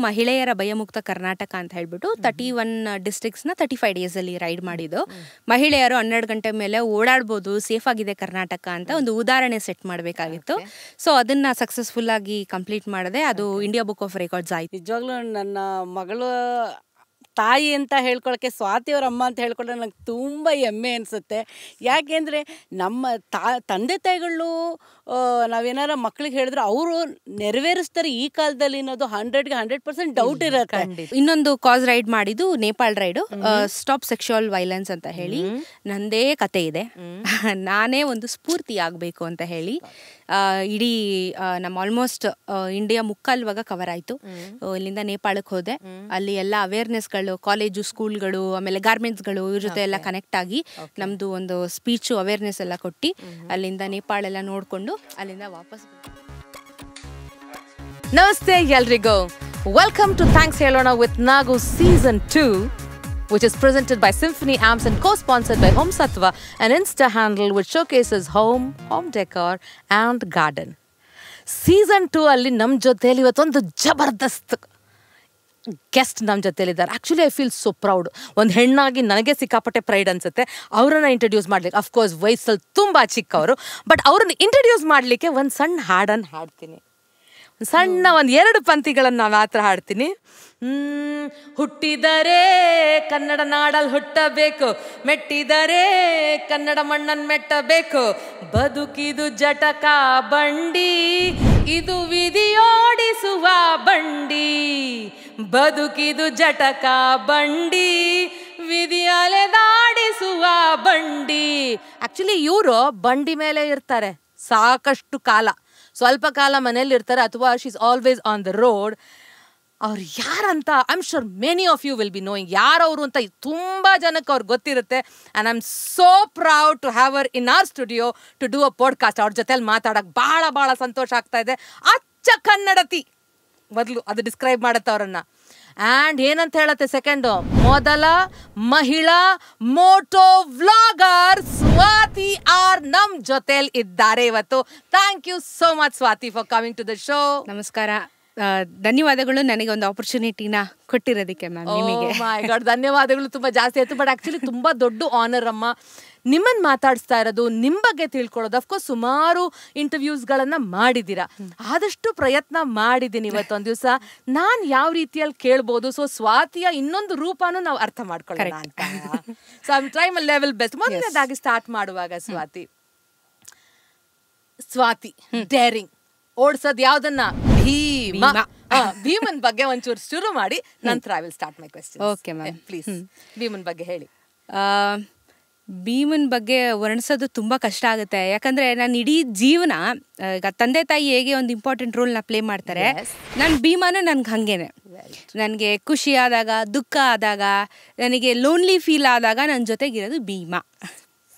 ಮಹಿಳೆಯರ ಭಯಮುಕ್ತ ಕರ್ನಾಟಕ ಅಂತ ಹೇಳ್ಬಿಟ್ಟು 31 ಡಿಸ್ಟ್ರಿಕ್ಟ್ಸ್ನ 35 ಡೇಸಲ್ಲಿ ರೈಡ್ ಮಾಡಿದ್ದು. ಮಹಿಳೆಯರು 12 ಗಂಟೆ ಮೇಲೆ ಓಡಾಡ್ಬೋದು, ಸೇಫ್ ಆಗಿದೆ ಕರ್ನಾಟಕ ಅಂತ ಒಂದು ಉದಾಹರಣೆ ಸೆಟ್ ಮಾಡಬೇಕಾಗಿತ್ತು. ಸೊ ಅದನ್ನ ಸಕ್ಸಸ್ಫುಲ್ ಆಗಿ ಕಂಪ್ಲೀಟ್ ಮಾಡಿದೆ. ಅದು ಇಂಡಿಯಾ ಬುಕ್ ಆಫ್ ರೆಕಾರ್ಡ್ಸ್ ಆಯ್ತು. ನಿಜವಾಗ್ಲೂ ನನ್ನ ಮಗಳು ತಾಯಿ ಅಂತ ಹೇಳ್ಕೊಳ್ಳೋಕ್ಕೆ ಸ್ವಾತಿಯವರ ಅಮ್ಮ ಅಂತ ಹೇಳ್ಕೊಂಡ್ರೆ ನನಗೆ ತುಂಬ ಹೆಮ್ಮೆ ಅನಿಸುತ್ತೆ. ಯಾಕೆಂದರೆ ನಮ್ಮ ತಂದೆ ತಾಯಿಗಳು ನಾವೇನಾರ ಮಕ್ಳಿಗೆ ಹೇಳಿದ್ರೆ ಅವರು ನೆರವೇರಿಸ್ತಾರೆ ಈ ಕಾಲದಲ್ಲಿ ಅನ್ನೋದು 100ಗೆ 100% ಡೌಟ್ ಇರುತ್ತೆ. ಇನ್ನೊಂದು ಕಾಸ್ ರೈಡ್ ಮಾಡಿದ್ದು Nepal raid, stop sexual violence ಅಂತ ಹೇಳಿ. ನಂದೇ ಕತೆ ಇದೆ, ನಾನೇ ಒಂದು ಸ್ಫೂರ್ತಿ ಆಗಬೇಕು ಅಂತ ಹೇಳಿ ಇಡೀ ನಮ್ಮ ಆಲ್ಮೋಸ್ಟ್ ಇಂಡಿಯಾ ಮುಕ್ಕಾಲ್ವಾಗ ಕವರ್ ಆಯಿತು. ಇಲ್ಲಿಂದ ನೇಪಾಳಕ್ಕೆ ಹೋದೆ. ಅಲ್ಲಿ ಎಲ್ಲ ಅವೇರ್ನೆಸ್ಗಳು, ಕಾಲೇಜು, ಸ್ಕೂಲ್ಗಳು, ಆಮೇಲೆ ಗಾರ್ಮೆಂಟ್ಸ್ಗಳು ಇವ್ರ ಜೊತೆ ಎಲ್ಲ ಕನೆಕ್ಟ್ ಆಗಿ ನಮ್ಮದು ಒಂದು ಸ್ಪೀಚು ಅವೇರ್ನೆಸ್ ಎಲ್ಲ ಕೊಟ್ಟು ಅಲ್ಲಿಂದ ನೇಪಾಳ ಎಲ್ಲ ನೋಡಿಕೊಂಡು ಅಲ್ಲಿಂದ ವಾಪಸ್. ನಮಸ್ತೆ ಎಲ್ರಿಗೂ, ವೆಲ್ಕಮ್ ಟು ಥ್ಯಾಂಕ್ಸ್ ಹೇಳೋಣ with Nagu season 2, which is presented by Symphony Amps and co-sponsored by Home Sattva, an Insta handle which showcases home decor and garden. Season 2 ಅಲ್ಲಿ ನಮ್ಮ ಜೊತೆಯಲ್ಲಿ ಇವತ್ತೊಂದು ಜಬರ್ದಸ್ತ್ ಗೆಸ್ಟ್ ನಮ್ಮ ಜೊತೆಲಿದ್ದಾರೆ. Actually I feel so proud. ಒಂದು ಹೆಣ್ಣಾಗಿ ನನಗೆ ಸಿಕ್ಕಾಪಟ್ಟೆ ಪ್ರೈಡ್ ಅನಿಸುತ್ತೆ ಅವರನ್ನು ಇಂಟ್ರಡ್ಯೂಸ್ ಮಾಡ್ಲಿಕ್ಕೆ. ಅಫ್ಕೋರ್ಸ್ ವಯಸ್ಸಲ್ಲಿ ತುಂಬ ಚಿಕ್ಕವರು, ಬಟ್ ಅವ್ರನ್ನ ಇಂಟ್ರಡ್ಯೂಸ್ ಮಾಡಲಿಕ್ಕೆ ಒಂದು ಸಣ್ಣ ಹಾಡನ್ನು ಹಾಡ್ತೀನಿ. ಸಣ್ಣ ಒಂದು 2 ಪಂಕ್ತಿಗಳನ್ನು ಮಾತ್ರ ಹಾಡ್ತೀನಿ. ಹುಟ್ಟಿದರೆ ಕನ್ನಡ ನಾಡಲ್ಲಿ ಹುಟ್ಟಬೇಕು, ಮೆಟ್ಟಿದರೆ ಕನ್ನಡ ಮಣ್ಣನ್ನು ಮೆಟ್ಟಬೇಕು, ಬದುಕಿದು ಜಟಕ ಬಂಡಿ, ಇದು ವಿಧಿಯೋಡಿಸುವ ಬಂಡಿ, ಬದುಕಿದು ಜಟಕ ಬಂಡಿ, ವಿಧಿ ಅಲೆದಾಡಿಸುವ ಬಂಡಿ. ಆ್ಯಕ್ಚುಲಿ ಇವರು ಬಂಡಿ ಮೇಲೆ ಇರ್ತಾರೆ ಸಾಕಷ್ಟು ಕಾಲ, ಸ್ವಲ್ಪ ಕಾಲ ಮನೇಲಿ ಇರ್ತಾರೆ, ಅಥವಾ she is always on the road. ಅವ್ರು ಯಾರಂತ I am sure many of you will be knowing ಯಾರವರು ಅಂತ ತುಂಬ ಜನಕ್ಕೆ ಅವ್ರಿಗೆ ಗೊತ್ತಿರುತ್ತೆ. And I am so proud to have ಅವರ್ in our studio to do a podcast. ಅವ್ರ ಜೊತೆಲಿ ಮಾತಾಡೋಕ್ಕೆ ಭಾಳ ಸಂತೋಷ ಆಗ್ತಾ ಇದೆ. ಅಚ್ಚ ಕನ್ನಡತಿ ಮೊದಲು ಅದು ಡಿಸ್ಕ್ರೈಬ್ ಮಾಡುತ್ತೆ ಅವರನ್ನು. ಆ್ಯಂಡ್ ಏನಂತ ಹೇಳತ್ತೆ ಸೆಕೆಂಡು, ಮೊದಲ ಮಹಿಳಾ ಮೋಟೋ ವ್ಲಾಗರ್ ಸ್ವಾತಿ ಆರ್ ನಮ್ಮ ಜೊತೆಲಿ ಇದ್ದಾರೆ ಇವತ್ತು. Thank you so much Swathi for coming to the show. ನಮಸ್ಕಾರ, ಧನ್ಯವಾದಗಳು ನನಗೆ ಒಂದು ಆಪರ್ಚುನಿಟಿನ ಕೊಟ್ಟಿರೋದಕ್ಕೆ ಮ್ಯಾಮ್. ನಿಮಗೆ ಮೈ ಗಾಡ್, ಧನ್ಯವಾದಗಳು ತುಂಬ ಜಾಸ್ತಿ ಆಯಿತು. ಬಟ್ ಆ್ಯಕ್ಚುಲಿ ತುಂಬ ದೊಡ್ಡ ಆನರ್ ಅಮ್ಮ ನಿಮ್ಮನ್ನು ಮಾತಾಡಿಸ್ತಾ ಇರೋದು, ನಿಮ್ಮ ಬಗ್ಗೆ ತಿಳ್ಕೊಳ್ಳೋದು. ಅಫ್ಕೋರ್ಸ್ ಸುಮಾರು ಇಂಟರ್ವ್ಯೂಸ್ಗಳನ್ನು ಮಾಡಿದ್ದೀರಾ, ಆದಷ್ಟು ಪ್ರಯತ್ನ ಮಾಡಿದ್ದೀನಿ ಇವತ್ತೊಂದು ದಿವಸ ನಾನು ಯಾವ ರೀತಿಯಲ್ಲಿ ಕೇಳ್ಬೋದು. ಸೊ ಸ್ವಾತಿಯ ಇನ್ನೊಂದು ರೂಪನೂ ನಾವು ಅರ್ಥ ಮಾಡ್ಕೊಳ್ಳೋಣ ಅಂತ. So I try my level best. ಮೊದಲನೇದಾಗಿ ಸ್ಟಾರ್ಟ್ ಮಾಡುವಾಗ ಸ್ವಾತಿ ಡೇರಿಂಗ್ ಓಡಿಸೋದು ಯಾವ್ದನ್ನ? ಭೀಮನ್ ಬಗ್ಗೆ ಒಂಚೂರು ಶುರು ಮಾಡಿ ನಂತರ I will start my question. Okay ma'am, please Bheeman ಬಗ್ಗೆ ಹೇಳಿ. ಭೀಮನ್ ಬಗ್ಗೆ ವರ್ಣಿಸೋದು ತುಂಬ ಕಷ್ಟ ಆಗುತ್ತೆ. ಯಾಕಂದರೆ ನಾನು ಇಡೀ ಜೀವನ, ಈಗ ತಂದೆ ತಾಯಿ ಹೇಗೆ ಒಂದು ಇಂಪಾರ್ಟೆಂಟ್ ರೋಲ್ನ ಪ್ಲೇ ಮಾಡ್ತಾರೆ, ನಾನು ಭೀಮನೂ ನನಗೆ ಹಾಗೇನೆ. ನನಗೆ ಖುಷಿ ಆದಾಗ, ದುಃಖ ಆದಾಗ, ನನಗೆ ಲೋನ್ಲಿ ಫೀಲ್ ಆದಾಗ ನನ್ನ ಜೊತೆಗಿರೋದು ಭೀಮ.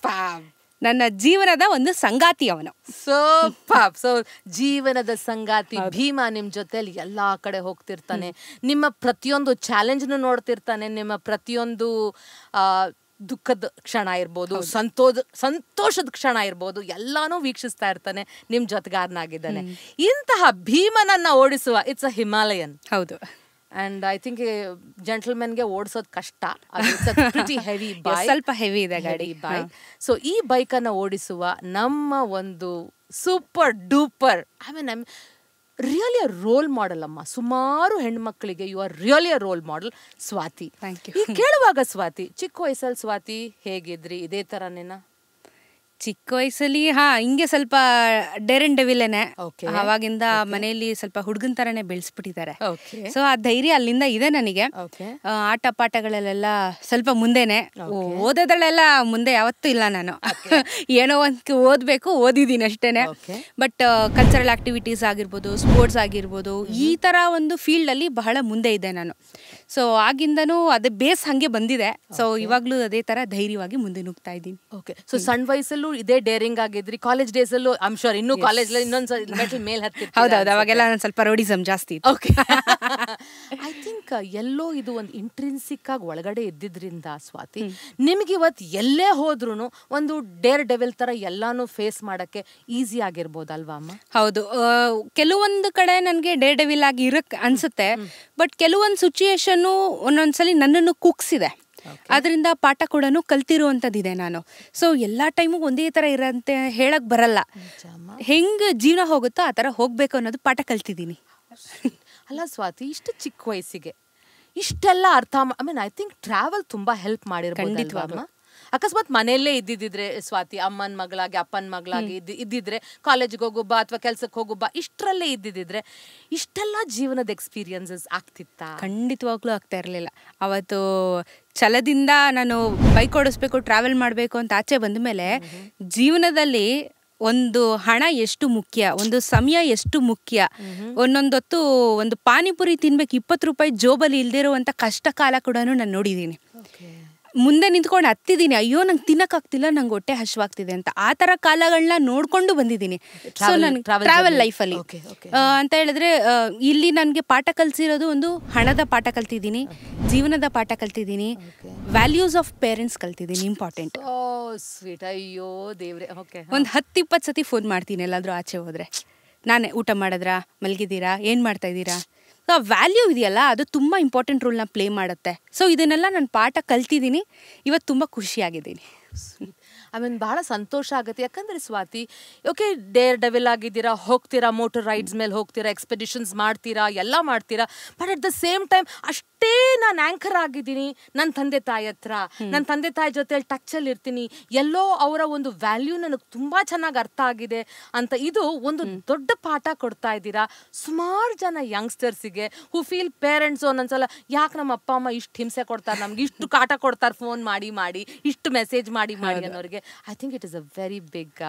ನನ್ನ ಜೀವನದ ಒಂದು ಸಂಗಾತಿ ಅವನು. ಸೊ ಜೀವನದ ಸಂಗಾತಿ ಭೀಮ ನಿಮ್ಮ ಜೊತೆಲಿ ಎಲ್ಲಾ ಕಡೆ ಹೋಗ್ತಿರ್ತಾನೆ, ನಿಮ್ಮ ಪ್ರತಿಯೊಂದು ಚಾಲೆಂಜ್ನು ನೋಡ್ತಿರ್ತಾನೆ, ನಿಮ್ಮ ಪ್ರತಿಯೊಂದು ದುಃಖದ ಕ್ಷಣ ಇರ್ಬೋದು, ಸಂತೋಷದ ಕ್ಷಣ ಇರ್ಬೋದು, ಎಲ್ಲಾನು ವೀಕ್ಷಿಸ್ತಾ ಇರ್ತಾನೆ, ನಿಮ್ ಜೊತೆಗಾರನಾಗಿದ್ದಾನೆ. ಇಂತಹ ಭೀಮನನ್ನ ಓಡಿಸುವ ಇಟ್ಸ್ ಅ ಹಿಮಾಲಯನ್. ಹೌದು. ಅಂಡ್ ಐ ಥಿಂಕ್ ಜೆಂಟಲ್ಮೆನ್ಗೆ ಓಡಿಸೋದು ಕಷ್ಟ, ಹೆವಿ ಬೈಕ್, ಸ್ವಲ್ಪ ಹೆವಿ ಇದೆ ಗಾಡಿ ಬೈಕ್. ಸೊ ಈ ಬೈಕನ್ನು ಓಡಿಸುವ ನಮ್ಮ ಒಂದು super duper, I mean really a role model ಅಮ್ಮ. ಸುಮಾರು ಹೆಣ್ಮಕ್ಳಿಗೆ you are really a role model Swathi. ಈ ಕೇಳುವಾಗ ಸ್ವಾತಿ, ಚಿಕ್ಕ ವಯಸ್ಸಲ್ಲಿ ಸ್ವಾತಿ ಹೇಗಿದ್ರಿ? ಇದೇ ಥರನೇನಾ? ಚಿಕ್ಕ ವಯಸ್ಸಲ್ಲಿ ಹಿಂಗೆ ಸ್ವಲ್ಪ ಡೇರ್ ಅಂಡ್ ಡೆವಿಲೇನೆ. ಅವಾಗಿಂದ ಮನೆಯಲ್ಲಿ ಸ್ವಲ್ಪ ಹುಡುಗನ್ ತರನೇ ಬೆಳೆಸ್ಬಿಟ್ಟಿದ್ದಾರೆ. ಸೊ ಆ ಧೈರ್ಯ ಅಲ್ಲಿಂದ ಇದೆ ನನಗೆ. ಆಟ ಪಾಠಗಳಲ್ಲೆಲ್ಲ ಸ್ವಲ್ಪ ಮುಂದೆನೆ, ಓದೋದ್ರಲ್ಲೆಲ್ಲ ಮುಂದೆ ಯಾವತ್ತೂ ಇಲ್ಲ ನಾನು. ಏನೋ ಒಂದು ಓದಬೇಕು, ಓದಿದ್ದೀನಿ ಅಷ್ಟೇನೆ. ಬಟ್ ಕಲ್ಚರಲ್ ಆಕ್ಟಿವಿಟೀಸ್ ಆಗಿರ್ಬೋದು, ಸ್ಪೋರ್ಟ್ಸ್ ಆಗಿರ್ಬೋದು, ಈ ಥರ ಒಂದು ಫೀಲ್ಡಲ್ಲಿ ಬಹಳ ಮುಂದೆ ಇದೆ ನಾನು. ಸೊ ಆಗಿಂದನೂ ಅದೇ ಬೇಸ್ ಹಾಗೆ ಬಂದಿದೆ. ಸೊ ಇವಾಗಲೂ ಅದೇ ಥರ ಧೈರ್ಯವಾಗಿ ಮುಂದೆ ನುಗ್ತಾ ಇದ್ದೀನಿ. ಓಕೆ. ಸೊ ಸಣ್ಣ ವಯಸ್ಸಲ್ಲೂ ಇದೇ ಡೇರಿಂಗ್ ಆಗಿದ್ರಿ? ಕಾಲೇಜ್ ಡೇಸ್ ಅಲ್ಲೂ ಐ ಆಮ್ ಶೋರ್ ಇನ್ನೂ ಕಾಲೇಜ್ ಇನ್ನೊಂದು ಮೆಟಲ್ ಮೇಲ್ ಹತ್ತಿ? ಹೌದೌದು, ಅವಾಗೆಲ್ಲ ಸ್ವಲ್ಪ ರೌಡಿಸಮ್ ಜಾಸ್ತಿ. ಓಕೆ. ಐ ಥಿಂಕ್ ಎಲ್ಲೋ ಇದು ಒಂದು ಇಂಟ್ರಿನ್ಸಿಕ್ ಆಗಿ ಒಳಗಡೆ ಇದ್ದಿದ್ರಿಂದ ಸ್ವಾತಿ, ನಿಮ್ಗೆ ಇವತ್ತು ಎಲ್ಲೇ ಹೋದ್ರೂ ಒಂದು ಡೇರ್ ಡೆವಿಲ್ ತರ ಎಲ್ಲಾನು ಫೇಸ್ ಮಾಡಕ್ಕೆ ಈಸಿ ಆಗಿರ್ಬೋದಲ್ವಾ ಅಮ್ಮ? ಹೌದು, ಕೆಲವೊಂದು ಕಡೆ ನನಗೆ ಡೇರ್ ಡೆವಿಲ್ ಆಗಿ ಇರಕ್ ಅನ್ಸುತ್ತೆ. ಬಟ್ ಕೆಲವೊಂದು ಸಿಚುಯೇಷನ್ ಒಂದೊಂದ್ಸಲಿ ನನ್ನನ್ನು ಕುಗ್ಸಿದೆ. ಅದರಿಂದ ಪಾಠ ಕೂಡ ಕಲ್ತಿರುವಂಥದ್ದಿದೆ ನಾನು. ಸೊ ಎಲ್ಲ ಟೈಮು ಒಂದೇ ಥರ ಇರೋಂತೆ ಹೇಳಕ್ ಬರಲ್ಲ. ಹೆಂಗೆ ಜೀವನ ಹೋಗುತ್ತೋ ಆ ಥರ ಹೋಗ್ಬೇಕು ಅನ್ನೋದು ಪಾಠ ಕಲ್ತಿದ್ದೀನಿ. ಅಲ್ಲ ಸ್ವಾತಿ, ಇಷ್ಟು ಚಿಕ್ಕ ವಯಸ್ಸಿಗೆ ಇಷ್ಟೆಲ್ಲ ಅರ್ಥ ಐ ಥಿಂಕ್ ಟ್ರಾವೆಲ್ ತುಂಬಾ ಹೆಲ್ಪ್ ಮಾಡಿರ್ಬೋದು. ಅಕಸ್ಮಾತ್ ಮನೆಯಲ್ಲೇ ಇದ್ದಿದ್ರೆ ಸ್ವಾತಿ, ಅಮ್ಮನ ಮಗಳಾಗಿ ಅಪ್ಪನ ಮಗಳಾಗಿ ಇದ್ದಿದ್ರೆ, ಕಾಲೇಜಿಗೆ ಹೋಗುಬ್ಬಾ ಅಥವಾ ಕೆಲ್ಸಕ್ಕೆ ಹೋಗುಬ್ಬಾ ಇಷ್ಟರಲ್ಲೇ ಇದ್ದಿದ್ರೆ ಇಷ್ಟೆಲ್ಲ ಜೀವನದ ಎಕ್ಸ್ಪೀರಿಯನ್ಸಸ್ ಆಗ್ತಿತ್ತಾ? ಖಂಡಿತವಾಗ್ಲೂ ಆಗ್ತಾ ಇರಲಿಲ್ಲ. ಅವತ್ತು ಛಲದಿಂದ ನಾನು ಬೈಕ್ ಓಡಿಸ್ಬೇಕು, ಟ್ರಾವೆಲ್ ಮಾಡಬೇಕು ಅಂತ ಆಚೆ ಬಂದ ಮೇಲೆ ಜೀವನದಲ್ಲಿ ಒಂದು ಹಣ ಎಷ್ಟು ಮುಖ್ಯ, ಒಂದು ಸಮಯ ಎಷ್ಟು ಮುಖ್ಯ, ಒಂದೊಂದೊತ್ತು ಒಂದು ಪಾನಿಪುರಿ ತಿನ್ಬೇಕು 20 ರೂಪಾಯಿ ಜೋಬಲ್ಲಿ ಇಲ್ದಿರುವಂಥ ಕಷ್ಟ ಕಾಲ ಕೂಡ ನಾನು ನೋಡಿದ್ದೀನಿ. ಮುಂದೆ ನಿಂತ್ಕೊಂಡು ಹತ್ತಿದ್ದೀನಿ, ಅಯ್ಯೋ ನಂಗೆ ತಿನ್ನಕ್ಕಾಗ್ತಿಲ್ಲ, ನಂಗೆ ಹೊಟ್ಟೆ ಹಶ್ವಾಗ್ತಿದೆ ಅಂತ. ಆ ಥರ ಕಾಲಗಳನ್ನ ನೋಡ್ಕೊಂಡು ಬಂದಿದ್ದೀನಿ. ಸೊ ನಾನು ಟ್ರಾವೆಲ್ ಲೈಫಲ್ಲಿ ಅಂತ ಹೇಳಿದ್ರೆ ಇಲ್ಲಿ ನನಗೆ ಪಾಠ ಕಲಿಸಿರೋದು ಒಂದು ಹಣದ ಪಾಠ ಕಲ್ತಿದ್ದೀನಿ, ಜೀವನದ ಪಾಠ ಕಲ್ತಿದ್ದೀನಿ, ವ್ಯಾಲ್ಯೂಸ್ ಆಫ್ ಪೇರೆಂಟ್ಸ್ ಕಲ್ತಿದ್ದೀನಿ. ಇಂಪಾರ್ಟೆಂಟ್. ಸ್ವೀಟ್. ಅಯ್ಯೋ ದೇವ್ರೆ. ಒಂದು 10-20 ಸತಿ ಫೋನ್ ಮಾಡ್ತೀನಿ ಎಲ್ಲಾದರೂ ಆಚೆ ಹೋದರೆ. ನಾನೇ ಊಟ ಮಾಡಿದ್ರಾ, ಮಲಗಿದ್ದೀರಾ, ಏನು ಮಾಡ್ತಾ ಇದ್ದೀರಾ. ಆ ವ್ಯಾಲ್ಯೂ ಇದೆಯಲ್ಲ, ಅದು ತುಂಬ ಇಂಪಾರ್ಟೆಂಟ್ ರೋಲ್ನ ಪ್ಲೇ ಮಾಡುತ್ತೆ. ಸೊ ಇದನ್ನೆಲ್ಲ ನಾನು ಪಾಠ ಕಲ್ತಿದ್ದೀನಿ. ಇವತ್ತು ತುಂಬ ಖುಷಿಯಾಗಿದ್ದೀನಿ. ಬಹಳ ಸಂತೋಷ ಆಗುತ್ತೆ. ಯಾಕಂದ್ರೆ ಸ್ವಾತಿ, ಓಕೆ, ಡೇರ್ ಡೆವಿಲ್ ಆಗಿದ್ದೀರಾ, ಹೋಗ್ತೀರಾ, ಮೋಟರ್ ರೈಡ್ಸ್ ಮೇಲೆ ಹೋಗ್ತೀರಾ, ಎಕ್ಸ್ಪೆಡಿಷನ್ಸ್ ಮಾಡ್ತೀರಾ, ಎಲ್ಲ ಮಾಡ್ತೀರಾ. But at the same time ಅಷ್ಟೇ ನಾನು ಆಂಕರ್ ಆಗಿದ್ದೀನಿ ನನ್ನ ತಂದೆ ತಾಯಿ ಹತ್ರ. ನನ್ನ ತಂದೆ ತಾಯಿ ಜೊತೆ ಟಚಲ್ಲಿ ಇರ್ತೀನಿ. ಎಲ್ಲೋ ಅವರ ಒಂದು ವ್ಯಾಲ್ಯೂ ನನಗೆ ತುಂಬಾ ಚೆನ್ನಾಗಿ ಅರ್ಥ ಆಗಿದೆ ಅಂತ ಇದು ಒಂದು ದೊಡ್ಡ ಪಾಠ ಕೊಡ್ತಾ ಇದ್ದೀರಾ ಸುಮಾರು ಜನ ಯಂಗ್ಸ್ಟರ್ಸಿಗೆ ಹೂ ಫೀಲ್ ಪೇರೆಂಟ್ಸ್ ಒಂದೊಂದ್ಸಲ ಯಾಕೆ ನಮ್ಮ ಅಪ್ಪ ಅಮ್ಮ ಇಷ್ಟು ಹಿಂಸೆ ಕೊಡ್ತಾರೆ, ನಮ್ಗೆ ಇಷ್ಟು ಕಾಟ ಕೊಡ್ತಾರೆ, ಫೋನ್ ಮಾಡಿ ಮಾಡಿ, ಇಷ್ಟು ಮೆಸೇಜ್ ಮಾಡಿ ಅನ್ನೋರಿಗೆ. I think it is a very big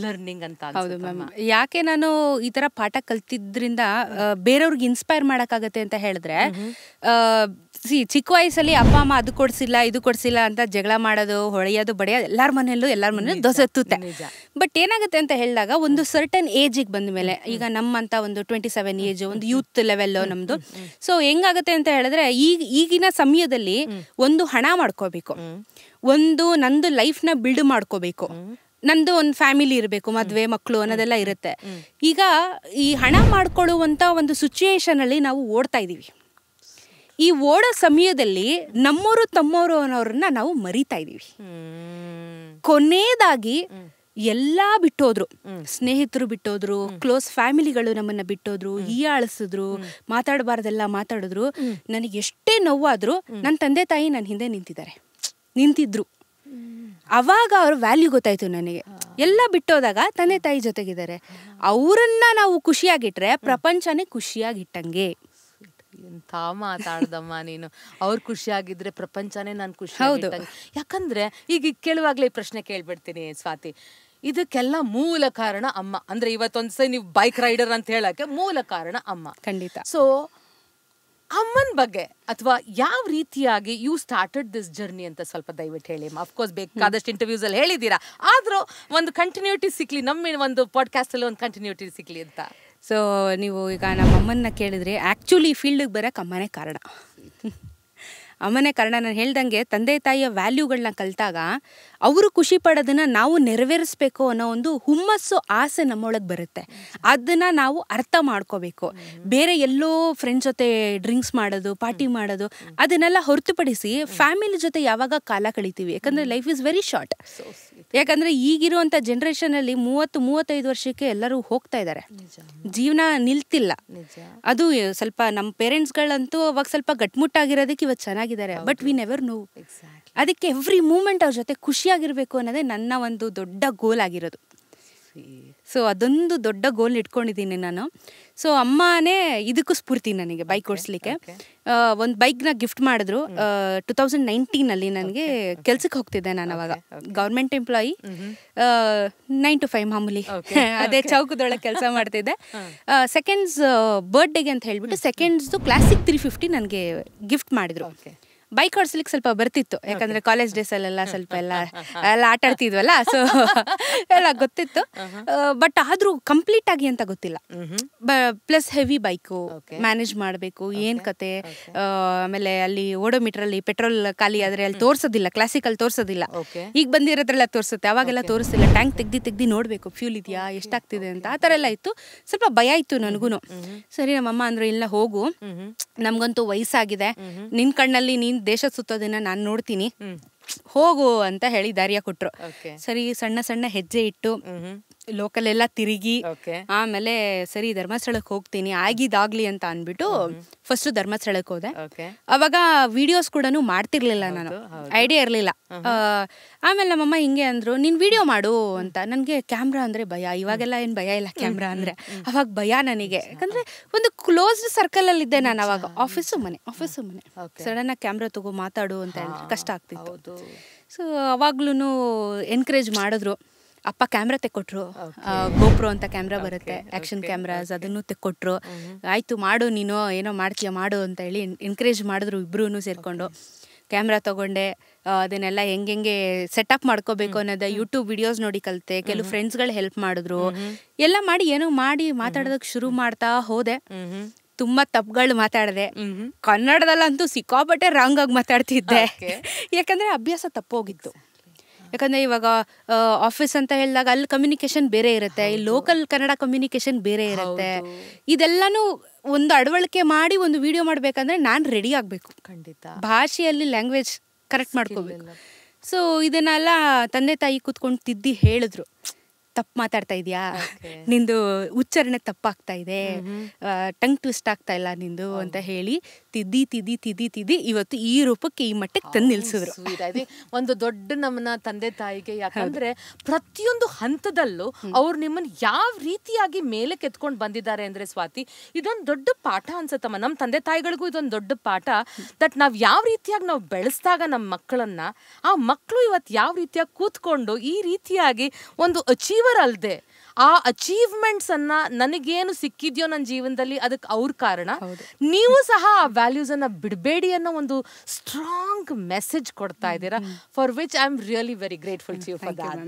learning ಅಂತ. ಹೌದು ಮ್ಯಾಮ್. ಯಾಕೆ ನಾನು ಈ ತರ ಪಾಠ ಕಲ್ತಿದ್ರಿಂದ ಬೇರೆಯವ್ರಿಗೆ ಇನ್ಸ್ಪೈರ್ ಮಾಡಕ್ಕಾಗತ್ತೆ ಅಂತ ಹೇಳಿದ್ರೆ, ಚಿಕ್ಕ ವಯಸ್ಸಲ್ಲಿ ಅಪ್ಪ ಅಮ್ಮ ಅದು ಕೊಡ್ಸಿಲ್ಲ ಇದು ಕೊಡ್ಸಿಲ್ಲ ಅಂತ ಜಗಳ ಮಾಡೋದು, ಹೊಳೆಯೋದು, ಬಡಿಯೋದು ಎಲ್ಲಾರ ಮನೆಯಲ್ಲೂ ದೋಸೆ ತುತ್ತೆ. ಬಟ್ ಏನಾಗುತ್ತೆ ಅಂತ ಹೇಳಿದಾಗ ಒಂದು ಸರ್ಟನ್ ಏಜಿಗೆ ಬಂದ ಮೇಲೆ, ಈಗ ನಮ್ಮಂತ ಒಂದು 27 ಏಜ್, ಒಂದು ಯೂತ್ ಲೆವೆಲ್ ನಮ್ದು. ಸೊ ಹೆಂಗಾಗುತ್ತೆ ಅಂತ ಹೇಳಿದ್ರೆ ಈಗಿನ ಸಮಯದಲ್ಲಿ ಒಂದು ಹಣ ಮಾಡ್ಕೋಬೇಕು, ಒಂದು ನಂದು ಲೈಫ್ನ ಬಿಲ್ಡ್ ಮಾಡ್ಕೋಬೇಕು, ನಂದು ಒಂದು ಫ್ಯಾಮಿಲಿ ಇರಬೇಕು, ಮದುವೆ ಮಕ್ಕಳು ಅನ್ನೋದೆಲ್ಲ ಇರುತ್ತೆ. ಈಗ ಈ ಹಣ ಮಾಡ್ಕೊಳ್ಳುವಂಥ ಒಂದು ಸಿಚುಯೇಷನ್ ಅಲ್ಲಿ ನಾವು ಓಡ್ತಾ ಇದ್ದೀವಿ. ಈ ಓಡೋ ಸಮಯದಲ್ಲಿ ನಮ್ಮವರು ತಮ್ಮವರು ಅನ್ನೋರನ್ನ ನಾವು ಮರಿತಾ ಇದ್ದೀವಿ. ಕೊನೆಯದಾಗಿ ಎಲ್ಲ ಬಿಟ್ಟೋದ್ರು, ಸ್ನೇಹಿತರು ಬಿಟ್ಟೋದ್ರು, ಕ್ಲೋಸ್ ಫ್ಯಾಮಿಲಿಗಳು ನಮ್ಮನ್ನ ಬಿಟ್ಟೋದ್ರು, ಹೀಯಾಳಿಸಿದ್ರು, ಮಾತಾಡಬಾರ್ದೆಲ್ಲ ಮಾತಾಡಿದ್ರು. ನನಗೆ ಎಷ್ಟೇ ನೋವಾದ್ರು ನನ್ನ ತಂದೆ ತಾಯಿ ನನ್ನ ಹಿಂದೆ ನಿಂತಿದ್ರು. ಅವಾಗ ಅವ್ರ ವ್ಯಾಲ್ಯೂ ಗೊತ್ತಾಯ್ತು ನನಗೆ. ಎಲ್ಲ ಬಿಟ್ಟೋದಾಗ ತಂದೆ ತಾಯಿ ಜೊತೆಗಿದ್ದಾರೆ, ಅವರನ್ನ ನಾವು ಖುಷಿಯಾಗಿಟ್ರೆ ಪ್ರಪಂಚನೇ ಖುಷಿಯಾಗಿಟ್ಟಂಗೆ. ಎಂಥ ಮಾತಾಡ್ದಮ್ಮ ನೀನು. ಅವ್ರು ಖುಷಿಯಾಗಿದ್ರೆ ಪ್ರಪಂಚನೇ ನಾನು ಖುಷಿಯಾಗಿಟ್ಟಂಗೆ. ಯಾಕಂದ್ರೆ ಈಗ ಕೇಳುವಾಗ್ಲೇ ಈ ಪ್ರಶ್ನೆ ಕೇಳ್ಬಿಡ್ತೀನಿ ಸ್ವಾತಿ, ಇದಕ್ಕೆಲ್ಲ ಮೂಲ ಕಾರಣ ಅಮ್ಮ. ಅಂದ್ರೆ ಇವತ್ತೊಂದ್ಸರಿ ನೀವು ಬೈಕ್ ರೈಡರ್ ಅಂತ ಹೇಳಕ್ಕೆ ಮೂಲ ಕಾರಣ ಅಮ್ಮ. ಖಂಡಿತ. ಸೊ ಅಮ್ಮನ ಬಗ್ಗೆ ಅಥವಾ ಯಾವ ರೀತಿಯಾಗಿ ಯು ಸ್ಟಾರ್ಟೆಡ್ ದಿಸ್ ಜರ್ನಿ ಅಂತ ಸ್ವಲ್ಪ ದಯವಿಟ್ಟು ಹೇಳಿ. ಅಫ್ಕೋರ್ಸ್ ಬೇಕಾದಷ್ಟು ಇಂಟರ್ವ್ಯೂಸ್ ಅಲ್ಲಿ ಹೇಳಿದ್ದೀರಾ, ಆದ್ರೂ ಒಂದು ಕಂಟಿನ್ಯೂಟಿ ಸಿಕ್ಲಿ, ನಮ್ಮ ಒಂದು ಪಾಡ್ಕಾಸ್ಟ್ ಅಲ್ಲಿ ಒಂದು ಕಂಟಿನ್ಯೂಟಿ ಸಿಕ್ಲಿ ಅಂತ. ಸೊ ನೀವು ಈಗ ನಮ್ಮ ಅಮ್ಮನ್ನ ಕೇಳಿದ್ರೆ ಆ್ಯಕ್ಚುಲಿ ಫೀಲ್ಡಿಗೆ ಬರೋಕ್ಕೆ ಅಮ್ಮನೇ ಕಾರಣ. ಅಮ್ಮನೇ ಕಾರಣ. ನಾನು ಹೇಳ್ದಂಗೆ ತಂದೆ ತಾಯಿಯ ವ್ಯಾಲ್ಯೂಗಳನ್ನ ಕಲಿತಾಗ ಅವರು ಖುಷಿ ಪಡೋದನ್ನ ನಾವು ನೆರವೇರಿಸ್ಬೇಕು ಅನ್ನೋ ಒಂದು ಹುಮ್ಮಸ್ಸು, ಆಸೆ ನಮ್ಮೊಳಗೆ ಬರುತ್ತೆ. ಅದನ್ನ ನಾವು ಅರ್ಥ ಮಾಡ್ಕೋಬೇಕು. ಬೇರೆ ಎಲ್ಲೋ ಫ್ರೆಂಡ್ಸ್ ಜೊತೆ ಡ್ರಿಂಕ್ಸ್ ಮಾಡೋದು, ಪಾರ್ಟಿ ಮಾಡೋದು, ಅದನ್ನೆಲ್ಲ ಹೊರತುಪಡಿಸಿ ಫ್ಯಾಮಿಲಿ ಜೊತೆ ಯಾವಾಗ ಕಾಲ ಕಳಿತೀವಿ. ಯಾಕಂದ್ರೆ ಲೈಫ್ ಇಸ್ ವೆರಿ ಶಾರ್ಟ್. ಯಾಕಂದ್ರೆ ಈಗಿರುವಂಥ ಜನ್ರೇಷನಲ್ಲಿ 30-35 ವರ್ಷಕ್ಕೆ ಎಲ್ಲರೂ ಹೋಗ್ತಾ ಇದ್ದಾರೆ, ಜೀವನ ನಿಲ್ತಿಲ್ಲ. ಅದು ಸ್ವಲ್ಪ ನಮ್ಮ ಪೇರೆಂಟ್ಸ್ಗಳಂತೂ ಅವಾಗ ಸ್ವಲ್ಪ ಗಟ್ಮುಟ್ಟಾಗಿರೋದಕ್ಕೆ ಇವತ್ತು ಚೆನ್ನಾಗಿದ್ದಾರೆ. But we never know. ಅದಕ್ಕೆ ಎವ್ರಿ ಮೂಮೆಂಟ್ ಅವ್ರ ಜೊತೆ ಖುಷಿಯಾಗಿರ್ಬೇಕು ಅನ್ನೋದೇ ನನ್ನ ಒಂದು ದೊಡ್ಡ ಗೋಲ್ ಆಗಿರೋದು. ಸೊ ಅದೊಂದು ದೊಡ್ಡ ಗೋಲ್ ಇಟ್ಕೊಂಡಿದ್ದೀನಿ ನಾನು. ಸೊ ಅಮ್ಮನೇ ಇದಕ್ಕೂ ಸ್ಫೂರ್ತಿ ನನಗೆ ಬೈಕ್ ಓಡಿಸ್ಲಿಕ್ಕೆ. ಒಂದು ಬೈಕ್ನ ಗಿಫ್ಟ್ ಮಾಡಿದ್ರು 2019 ನನಗೆ. ಕೆಲ್ಸಕ್ಕೆ ಹೋಗ್ತಿದ್ದೆ ನಾನು ಅವಾಗ, ಗೌರ್ಮೆಂಟ್ ಎಂಪ್ಲಾಯಿ, 9 to 5 ಮಾಮೂಲಿ ಅದೇ ಚೌಕದೊಳಗೆ ಕೆಲಸ ಮಾಡ್ತಿದ್ದೆ. ಸೆಕೆಂಡ್ಸ್ ಬರ್ಡೇಗೆ ಅಂತ ಹೇಳ್ಬಿಟ್ಟು ಸೆಕೆಂಡ್ಸ್ದು ಕ್ಲಾಸಿಕ್ 350 ನನಗೆ ಗಿಫ್ಟ್ ಮಾಡಿದ್ರು. ಬೈಕ್ ಓಡಿಸ್ಲಿಕ್ಕೆ ಸ್ವಲ್ಪ ಬರ್ತಿತ್ತು, ಯಾಕಂದ್ರೆ ಕಾಲೇಜ್ ಡೇಸ್ ಅಲ್ಲೆಲ್ಲ ಸ್ವಲ್ಪ ಎಲ್ಲ ಆಟ ಆಡ್ತಿದ್ವಲ್ಲ, ಸೊ ಎಲ್ಲ ಗೊತ್ತಿತ್ತು. ಬಟ್ ಆದ್ರೂ ಕಂಪ್ಲೀಟ್ ಆಗಿ ಅಂತ ಗೊತ್ತಿಲ್ಲ. ಪ್ಲಸ್ ಹೆವಿ ಬೈಕು ಮ್ಯಾನೇಜ್ ಮಾಡಬೇಕು, ಏನ್ ಕತೆ. ಆಮೇಲೆ ಅಲ್ಲಿ ಓಡೋಮೀಟರ್ ಅಲ್ಲಿ ಪೆಟ್ರೋಲ್ ಖಾಲಿ ಆದ್ರೆ ಅಲ್ಲಿ ತೋರ್ಸೋದಿಲ್ಲ, ಕ್ಲಾಸಿಕಲ್ ತೋರ್ಸೋದಿಲ್ಲ. ಈಗ ಬಂದಿರೋದ್ರೆಲ್ಲ ತೋರಿಸುತ್ತೆ, ಅವಾಗೆಲ್ಲ ತೋರಿಸ್ತಿಲ್ಲ. ಟ್ಯಾಂಕ್ ತೆಗ್ದಿ ನೋಡ್ಬೇಕು ಫ್ಯೂಲ್ ಇದೆಯಾ, ಎಷ್ಟಾಗ್ತಿದೆ ಅಂತ, ಆ ಥರ ಎಲ್ಲ ಇತ್ತು. ಸ್ವಲ್ಪ ಭಯ ಇತ್ತು ನನಗೂನು. ಸರಿ ನಮ್ಮಮ್ಮ ಅಂದ್ರು ಇಲ್ಲ ಹೋಗು, ನಮ್ಗಂತೂ ವಯಸ್ಸಾಗಿದೆ, ನಿನ್ ಕಣ್ಣಲ್ಲಿ ನೀನ್ ದೇಶ ಸುತ್ತೋದನ್ನ ನಾನು ನೋಡ್ತೀನಿ, ಹೋಗು ಅಂತ ಹೇಳಿ ದಾರಿಯ ಕೊಟ್ರು. ಸರಿ ಸಣ್ಣ ಸಣ್ಣ ಹೆಜ್ಜೆ ಇಟ್ಟು ಲೋಕಲ್ ಎಲ್ಲ ತಿರುಗಿ ಆಮೇಲೆ ಸರಿ ಧರ್ಮಸ್ಥಳಕ್ಕೆ ಹೋಗ್ತೀನಿ ಆಗಿದಾಗ್ಲಿ ಅಂತ ಅಂದ್ಬಿಟ್ಟು ಫಸ್ಟ್ ಧರ್ಮಸ್ಥಳಕ್ಕೆ ಹೋದೆ. ಅವಾಗ ವಿಡಿಯೋಸ್ ಕೂಡ ಮಾಡ್ತಿರ್ಲಿಲ್ಲ, ನಾನು ಐಡಿಯಾ ಇರ್ಲಿಲ್ಲ. ಆಮೇಲೆ ನಮ್ಮಮ್ಮ ಹಿಂಗೆ ಅಂದ್ರು, ನೀನ್ ವಿಡಿಯೋ ಮಾಡು ಅಂತ. ನನ್ಗೆ ಕ್ಯಾಮ್ರಾ ಅಂದ್ರೆ ಭಯ, ಇವಾಗೆಲ್ಲ ಏನ್ ಭಯ ಇಲ್ಲ ಕ್ಯಾಮ್ರಾ ಅಂದ್ರೆ, ಅವಾಗ ಭಯ ನನಗೆ. ಯಾಕಂದ್ರೆ ಒಂದು ಕ್ಲೋಸ್ಡ್ ಸರ್ಕಲ್ ಅಲ್ಲಿ ಇದ್ದೆ ನಾನು ಅವಾಗ, ಆಫೀಸು ಮನೆ ಸಡನ್ ಆಗಿ ಕ್ಯಾಮ್ರಾ ತಗೋ ಮಾತಾಡು ಅಂತ ಹೇಳಿದ್ರೆ ಕಷ್ಟ ಆಗ್ತಿತ್ತು. ಸೊ ಅವಾಗ್ಲೂ ಎನ್ಕರೇಜ್ ಮಾಡಿದ್ರು. ಅಪ್ಪ ಕ್ಯಾಮ್ರಾ ತೆಕ್ಕೊಟ್ರು, ಗೋಪ್ರೋ ಅಂತ ಕ್ಯಾಮ್ರಾ ಬರುತ್ತೆ, ಆಕ್ಷನ್ ಕ್ಯಾಮ್ರಾಸ್, ಅದನ್ನು ತೆಕ್ಕೊಟ್ರು. ಆಯ್ತು ಮಾಡು, ನೀನು ಏನೋ ಮಾಡ್ತೀಯ ಮಾಡು ಅಂತ ಹೇಳಿ ಎನ್ಕರೇಜ್ ಮಾಡಿದ್ರು. ಇಬ್ರು ಸೇರ್ಕೊಂಡು ಕ್ಯಾಮ್ರಾ ತಗೊಂಡೆ. ಅದನ್ನೆಲ್ಲ ಹೆಂಗೆ ಸೆಟಪ್ ಮಾಡ್ಕೋಬೇಕು ಅನ್ನೋದ ಯೂಟ್ಯೂಬ್ ವಿಡಿಯೋಸ್ ನೋಡಿ ಕಲಿತೆ. ಕೆಲವು ಫ್ರೆಂಡ್ಸ್ಗಳು ಹೆಲ್ಪ್ ಮಾಡಿದ್ರು. ಎಲ್ಲ ಮಾಡಿ ಏನೋ ಮಾಡಿ ಮಾತಾಡೋದಕ್ಕೆ ಶುರು ಮಾಡ್ತಾ ಹೋದೆ. ತುಂಬಾ ತಪ್ಪುಗಳು ಮಾತಾಡಿದೆ. ಕನ್ನಡದಲ್ಲಂತೂ ಸಿಕ್ಕಾಪಟ್ಟೆ ರಾಂಗ್ ಆಗಿ ಮಾತಾಡ್ತಿದ್ದೆ, ಯಾಕಂದ್ರೆ ಅಭ್ಯಾಸ ತಪ್ಪೋಗಿತ್ತು. ಯಾಕಂದ್ರೆ ಇವಾಗ ಆಫೀಸ್ ಅಂತ ಹೇಳಿದಾಗ ಅಲ್ಲಿ ಕಮ್ಯುನಿಕೇಶನ್ ಬೇರೆ ಇರುತ್ತೆ, ಈ ಲೋಕಲ್ ಕನ್ನಡ ಕಮ್ಯುನಿಕೇಶನ್ ಬೇರೆ ಇರುತ್ತೆ. ಇದೆಲ್ಲಾನು ಒಂದು ಅಳವಡಿಕೆ ಮಾಡಿ ಒಂದು ವಿಡಿಯೋ ಮಾಡ್ಬೇಕಂದ್ರೆ ನಾನು ರೆಡಿ ಆಗ್ಬೇಕು, ಖಂಡಿತ ಭಾಷೆಯಲ್ಲಿ ಲ್ಯಾಂಗ್ವೇಜ್ ಕರೆಕ್ಟ್ ಮಾಡ್ಕೋಬೇಕು. ಸೊ ಇದನ್ನೆಲ್ಲ ತಂದೆ ತಾಯಿ ಕೂತ್ಕೊಂಡು ತಿದ್ದಿ ಹೇಳಿದ್ರು, ತಪ್ಪು ಮಾತಾಡ್ತಾ ಇದೆಯಾ, ನಿಂದು ಉಚ್ಚಾರಣೆ ತಪ್ಪಾಗ್ತಾ ಇದೆ, ಟಂಗ್ ಟ್ವಿಸ್ಟ್ ಆಗ್ತಾ ಇಲ್ಲ ನಿಂದು ಅಂತ ಹೇಳಿ ತಿದ್ದಿ ಇವತ್ತು ಈ ರೂಪಕ್ಕೆ ಈ ಮಟ್ಟಕ್ಕೆ ತಂದು ನಿಲ್ಸಿದ್ರು. ಒಂದು ದೊಡ್ಡ ನಮ್ಮನ ತಂದೆ ತಾಯಿಗೆ, ಯಾಕಂದ್ರೆ ಪ್ರತಿಯೊಂದು ಹಂತದಲ್ಲೂ ಅವ್ರು ನಿಮ್ಮನ್ನ ಯಾವ ರೀತಿಯಾಗಿ ಮೇಲೆ ಕೆತ್ಕೊಂಡು ಬಂದಿದ್ದಾರೆ ಅಂದ್ರೆ ಸ್ವಾತಿ, ಇದೊಂದು ದೊಡ್ಡ ಪಾಠ ಅನ್ಸತ್ತಮ್ಮ. ನಮ್ಮ ತಂದೆ ತಾಯಿಗಳಿಗೂ ಇದೊಂದು ದೊಡ್ಡ ಪಾಠ. ದಟ್ ನಾವ್ ಯಾವ ರೀತಿಯಾಗಿ ನಾವು ಬೆಳೆಸಿದಾಗ ನಮ್ಮ ಮಕ್ಕಳನ್ನ, ಆ ಮಕ್ಕಳು ಇವತ್ತು ಯಾವ ರೀತಿಯಾಗಿ ಕೂತ್ಕೊಂಡು ಈ ರೀತಿಯಾಗಿ ಒಂದು ಅಚೀವರ್ ಅಲ್ದೆ ಆ ಅಚೀವ್ಮೆಂಟ್ಸ್ ಅನ್ನ, ನನಗೇನು ಸಿಕ್ಕಿದ್ಯೋ ನನ್ನ ಜೀವನದಲ್ಲಿ ಅದಕ್ಕೆ ಅವ್ರ ಕಾರಣ, ನೀವು ಸಹ ಆ ವ್ಯಾಲ್ಯೂಸ್ ಅನ್ನ ಬಿಡಬೇಡಿ ಅನ್ನೋ ಒಂದು ಸ್ಟ್ರಾಂಗ್ ಮೆಸೇಜ್ ಕೊಡ್ತಾ ಇದ್ದೀರಾ. For which I am really very grateful to you for that.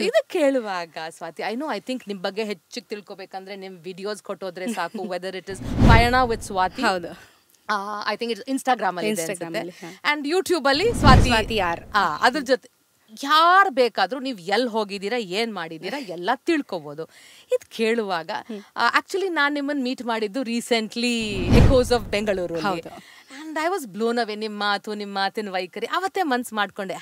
ಇದು ಕೇಳುವಾಗ ಸ್ವಾತಿ, ಐ ಥಿಂಕ್ ನಿಮ್ ಬಗ್ಗೆ ಹೆಚ್ಚಿಗೆ ತಿಳ್ಕೊಬೇಕಂದ್ರೆ ನಿಮ್ ವಿಡಿಯೋಸ್ ಕೊಟ್ಟೋದ್ರೆ ಸಾಕು. Whether it is Payana with Swathi, I think it's Instagram ಅಲ್ಲಿ ಅಂಡ್ ಯೂಟ್ಯೂಬ್ ಅಲ್ಲಿ ಸ್ವಾತಿ ಯಾರ್, ಅದ್ರ ಜೊತೆ ಯಾರು ಬೇಕಾದ್ರೂ ನೀವು ಎಲ್ಲಿ ಹೋಗಿದ್ದೀರಾ, ಏನ್ ಮಾಡಿದ್ದೀರಾ ಎಲ್ಲ ತಿಳ್ಕೊಬೋದು. ಇದು ಕೇಳುವಾಗ ಆಕ್ಚುಲಿ ನಾನು ನಿಮ್ಮನ್ನು ಮೀಟ್ ಮಾಡಿದ್ದು recently Echoes of Bengaluru and I was blown away. ನಿಮ್ಮ ಮಾತಿನ ವೈಖರಿ ಅವತ್ತೇ ಮನ್ಸು ಮಾಡ್ಕೊಂಡೆ,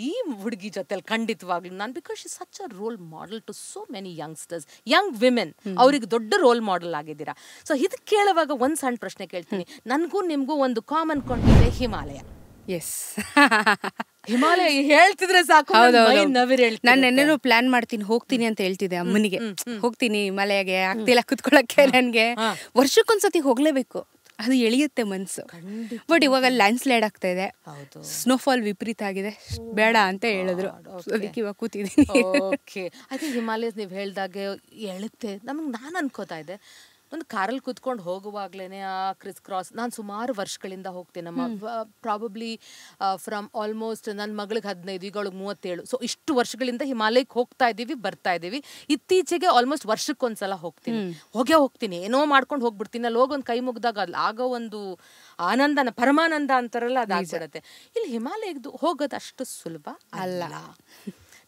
ಈ ಹುಡುಗಿ ಜೊತೆಲಿ ಖಂಡಿತವಾಗ್ಲೂ ನಾನು, because she such a role model to so many youngsters, young women, ಅವ್ರಿಗೆ ದೊಡ್ಡ ರೋಲ್ ಮಾಡೆಲ್ ಆಗಿದ್ದೀರಾ. ಸೊ ಇದು ಕೇಳುವಾಗ ಒಂದು ಸಣ್ಣ ಪ್ರಶ್ನೆ ಕೇಳ್ತೀನಿ. ನನಗೂ ನಿಮಗೂ ಒಂದು ಕಾಮನ್ ಕೊಂಡಿದೆ, ಹಿಮಾಲಯ. ಎಸ್, ಹಿಮಾಲಯ ಹೇಳ್ತಿದ್ರೆ ಸಾಕು, ನಾನು ನೆನ್ನೆನೂ ಪ್ಲಾನ್ ಮಾಡ್ತೀನಿ, ಹೋಗ್ತೀನಿ ಅಂತ ಹೇಳ್ತಿದ್ದೆ ಅಮ್ಮನಿಗೆ, ಹೋಗ್ತೀನಿ ಹಿಮಾಲಯಗೆ, ಆಗ್ತಿಲ್ಲ ಕುತ್ಕೊಳಕ್ಕೆ, ನನ್ಗೆ ವರ್ಷಕ್ಕೊಂದ್ಸತಿ ಹೋಗ್ಲೇಬೇಕು, ಅದು ಎಳಿಯುತ್ತೆ ಮನ್ಸು. ಬಟ್ ಇವಾಗ ಲ್ಯಾಂಡ್ ಸ್ಲೈಡ್ ಆಗ್ತಾ ಇದೆ, ಸ್ನೋಫಾಲ್ ವಿಪರೀತ ಆಗಿದೆ, ಬೇಡ ಅಂತ ಹೇಳಿದ್ರು, ಅದಕ್ಕೆ ಇವಾಗ ಕೂತಿದ್ದೀನಿ. ಓಕೆ, ಅದೇ ಹಿಮಾಲಯಸ್ ನೀವು ಹೇಳ್ದಾಗೆ ಎಳುತ್ತೆ ನಮಗೆ. ನಾನು ಅನ್ಕೋತಾ ಇದ್ದೆ, ಒಂದು ಕಾರಲ್ಲಿ ಕುತ್ಕೊಂಡು ಹೋಗುವಾಗ್ಲೇನೆ ಆ ಕ್ರಿಸ್ ಕ್ರಾಸ್, ನಾನು ಸುಮಾರು ವರ್ಷಗಳಿಂದ ಹೋಗ್ತೇನಮ್ಮ, ಪ್ರಾಬಬ್ಲಿ ಫ್ರಮ್ ಆಲ್ಮೋಸ್ಟ್ ನನ್ನ ಮಗಳಿಗೆ 15, ಈಗಳಿಗೆ 37. ಸೊ ಇಷ್ಟು ವರ್ಷಗಳಿಂದ ಹಿಮಾಲಯಕ್ಕೆ ಹೋಗ್ತಾ ಇದ್ದೀವಿ, ಬರ್ತಾ ಇದ್ದೀವಿ. ಇತ್ತೀಚೆಗೆ ಆಲ್ಮೋಸ್ಟ್ ವರ್ಷಕ್ಕೊಂದ್ಸಲ ಹೋಗ್ತೀನಿ, ಏನೋ ಮಾಡ್ಕೊಂಡು ಹೋಗ್ಬಿಡ್ತೀನಿ. ಅಲ್ಲಿ ಹೋಗೊಂದು ಕೈ ಮುಗ್ದಾಗ ಅಲ್ಲಿ ಆಗೋ ಒಂದು ಆನಂದನ, ಪರಮಾನಂದ ಅಂತಾರಲ್ಲ, ಅದಾಗ್ಬಿಡತ್ತೆ. ಇಲ್ಲಿ ಹಿಮಾಲಯಕ್ಕೆ ಹೋಗೋದು ಅಷ್ಟು ಸುಲಭ ಅಲ್ಲ.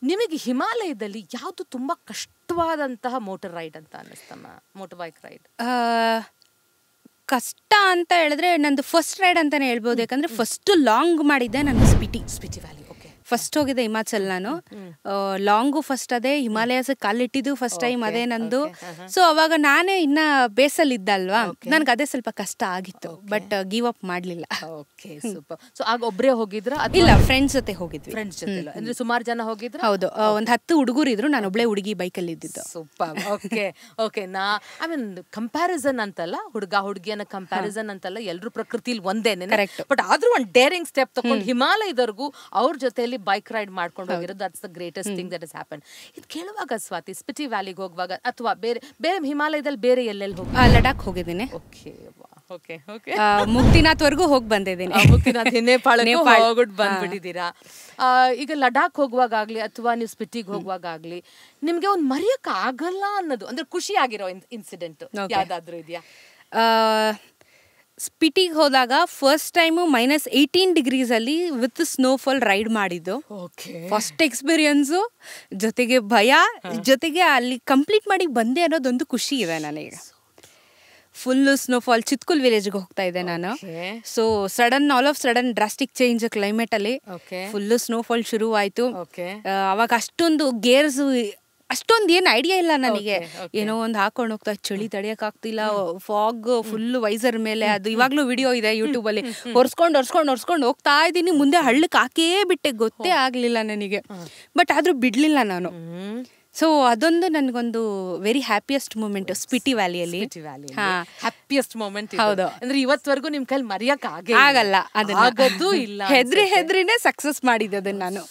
ನಿಮಗೆ ಹಿಮಾಲಯದಲ್ಲಿ ಯಾವುದು ತುಂಬಾ ಕಷ್ಟವಾದಂತಹ ಮೋಟರ್ ರೈಡ್ ಅಂತ ಅನ್ನಿಸ್ತಮ್ಮ, ಮೋಟರ್ ಬೈಕ್ ರೈಡ್? ಕಷ್ಟ ಅಂತ ಹೇಳಿದ್ರೆ ನಂದು ಫಸ್ಟ್ ರೈಡ್ ಅಂತಾನೆ ಹೇಳ್ಬೋದು. ಯಾಕಂದ್ರೆ ಫಸ್ಟ್ ಲಾಂಗ್ ಮಾಡಿದ್ದೆ ನಾನು ಸ್ಪಿಟಿ ವ್ಯಾಲಿ. ಫಸ್ಟ್ ಹೋಗಿದ್ದೆ ಹಿಮಾಚಲ್, ನಾನು ಲಾಂಗು ಫಸ್ಟ್ ಅದೇ, ಹಿಮಾಲಯಸ್ ಕಾಲಿಟ್ಟಿದ್ದು ಫಸ್ಟ್ ಟೈಮ್ ಅದೇ ನಂದು. ಸೊ ಅವಾಗ ನಾನೇ ಇನ್ನ ಬೇಸಲ್ಲಿ ಇದ್ದಲ್ವಾ, ನನ್ಗೆ ಅದೇ ಸ್ವಲ್ಪ ಕಷ್ಟ ಆಗಿತ್ತು, ಬಟ್ ಗಿವ್ ಅಪ್ ಮಾಡ್ಲಿಲ್ಲ. ಸೊ ಆಗ ಒಬ್ರೇ ಹೋಗಿದ್ರ? ಇಲ್ಲ, ಫ್ರೆಂಡ್ಸ್ ಜೊತೆ ಹೋಗಿದ್ವಿ. ಫ್ರೆಂಡ್ಸ್ ಜೊತೆ ಅಂದ್ರೆ ಸುಮಾರು ಜನ ಹೋಗಿದ್ರು? ಹೌದು, ಒಂದ್ 10 ಹುಡುಗರು ಇದ್ರು, ನಾನು ಒಬ್ಳೆ ಹುಡುಗಿ ಬೈಕಲ್ಲಿ ಇದ್ದಿದ್ದು. Super. Okay, I mean comparison ಅಂತಲ್ಲ, ಹುಡುಗ ಹುಡುಗಿಯನ್ನ ಕಂಪ್ಯಾರಿಸನ್ ಅಂತಲ್ಲ, ಎಲ್ರು ಪ್ರಕೃತಿಲಿ ಒಂದೇನೆ. ಬಟ್ ಆದ್ರೂ ಒಂದು ಡೇರಿಂಗ್ ಸ್ಟೆಪ್ ತಗೊಂಡು ಹಿಮಾಲಯದವರೆಗೂ ಅವ್ರ ಜೊತೆಲಿ ಬೈಕ್ ರೈಡ್ ಮಾಡ್ಕೊಂಡು ಹೋಗಿರೋದು, that's the greatest thing that has happen. ಇದು ಕೇಳುವಾಗ ಸ್ವಾತಿ, ಸ್ಪಿಟಿ ವ್ಯಾಲಿಗೆ ಹೋಗುವಾಗ ಅಥವಾ ಬೇರೆ ಹಿಮಾಲಯದಲ್ಲಿ ಬೇರೆ ಎಲ್ಲೆಲ್ಲಿ ಹೋಗಿ? ಲಡಾಖ್ ಹೋಗಿದ್ದೀನಿ. Okay, okay okay. ಮುಕ್ತಿನಾಥ್ವರೆಗೂ ಹೋಗಿ ಬಂದಿದ್ದೀನಿ. ಮುಕ್ತಿನಾಥ್ ನೇಪಾಳಕ್ಕೆ ಹೋಗ್ಬಿಟ್ಟು ಬಂದ್ಬಿಟ್ಟಿದ್ದೀರಾ. ಈಗ ಲಡಾಖ್ ಹೋಗುವಾಗಲಿ ಅಥವಾ ನೀವು ಸ್ಪಿಟಿಗೆ ಹೋಗುವಾಗಲಿ ನಿಮ್ಗೆ ಒಂದು ಮರೆಯಕ್ಕೆ ಆಗಲ್ಲ ಅನ್ನೋದು ಅಂದ್ರೆ ಖುಷಿ ಆಗಿರೋ ಇನ್ಸಿಡೆಂಟ್ ಯಾವ್ದಾದ್ರು ಇದೆಯಾ? ಸ್ಪಿಟಿಗೆ ಹೋದಾಗ ಫಸ್ಟ್ ಟೈಮು -18 ಅಲ್ಲಿ ವಿತ್ ಸ್ನೋಫಾಲ್ ರೈಡ್ ಮಾಡಿದ್ದು. ಫಸ್ಟ್ ಎಕ್ಸ್ಪೀರಿಯನ್ಸು, ಜೊತೆಗೆ ಭಯ, ಜೊತೆಗೆ ಅಲ್ಲಿ ಕಂಪ್ಲೀಟ್ ಮಾಡಿ ಬಂದೆ ಅನ್ನೋದೊಂದು ಖುಷಿ ಇದೆ ನನಗೆ. ಫುಲ್ ಸ್ನೋಫಾಲ್, ಚಿತ್ಕುಲ್ ವಿಲೇಜ್ಗೆ ಹೋಗ್ತಾ ಇದ್ದೆ ನಾನು. So all of sudden drastic change climate ಅಲ್ಲಿ ಫುಲ್ ಸ್ನೋಫಾಲ್ ಶುರು ಆಯ್ತು. ಅವಾಗ ಅಷ್ಟೊಂದು ಗೇರ್ಸ್ ಅಷ್ಟೊಂದು ಏನು ಐಡಿಯಾ ಇಲ್ಲ ನನಗೆ. ಏನೋ ಒಂದು ಹಾಕೊಂಡು ಹೋಗ್ತಾ, ಚಳಿ ತಡೆಯಕ್ ಆಗ್ತಿಲ್ಲ, ಫಾಗ್ ಫುಲ್ ವೈಸರ್ ಮೇಲೆ. ಅದು ಇವಾಗ್ಲೂ ವಿಡಿಯೋ ಇದೆ ಯೂಟ್ಯೂಬ್ ಅಲ್ಲಿ. ಒರ್ಸ್ಕೊಂಡು ಹೋಗ್ತಾ ಇದ್ದೀನಿ, ಮುಂದೆ ಹಳ್ಳಕ್ಕೆ ಹಾಕೇ ಬಿಟ್ಟೆ, ಗೊತ್ತೇ ಆಗ್ಲಿಲ್ಲ ನನಗೆ. ಬಟ್ ಆದ್ರೂ ಬಿಡ್ಲಿಲ್ಲ ನಾನು. ಸೊ ಅದೊಂದು ನನಗೊಂದು ವೆರಿ ಹ್ಯಾಪಿಯೆಸ್ಟ್ ಮೂಮೆಂಟ್ ಸ್ಪಿಟಿ ವ್ಯಾಲಿಯಲ್ಲಿ. Happiest moment. ಹೌದು. ಅಂದ್ರೆ ಇವತ್ವರೆಗೂ ನಿಮ್ ಕೈಲಿ ಮರೆಯಕ್ ಆಗಲ್ಲ, ಅದನ್ನು ಇಲ್ಲ. ಹೆದ್ರಿನೇ ಸಕ್ಸಸ್ ಮಾಡಿದ್ದೆ ಅದನ್ನ ನಾನು.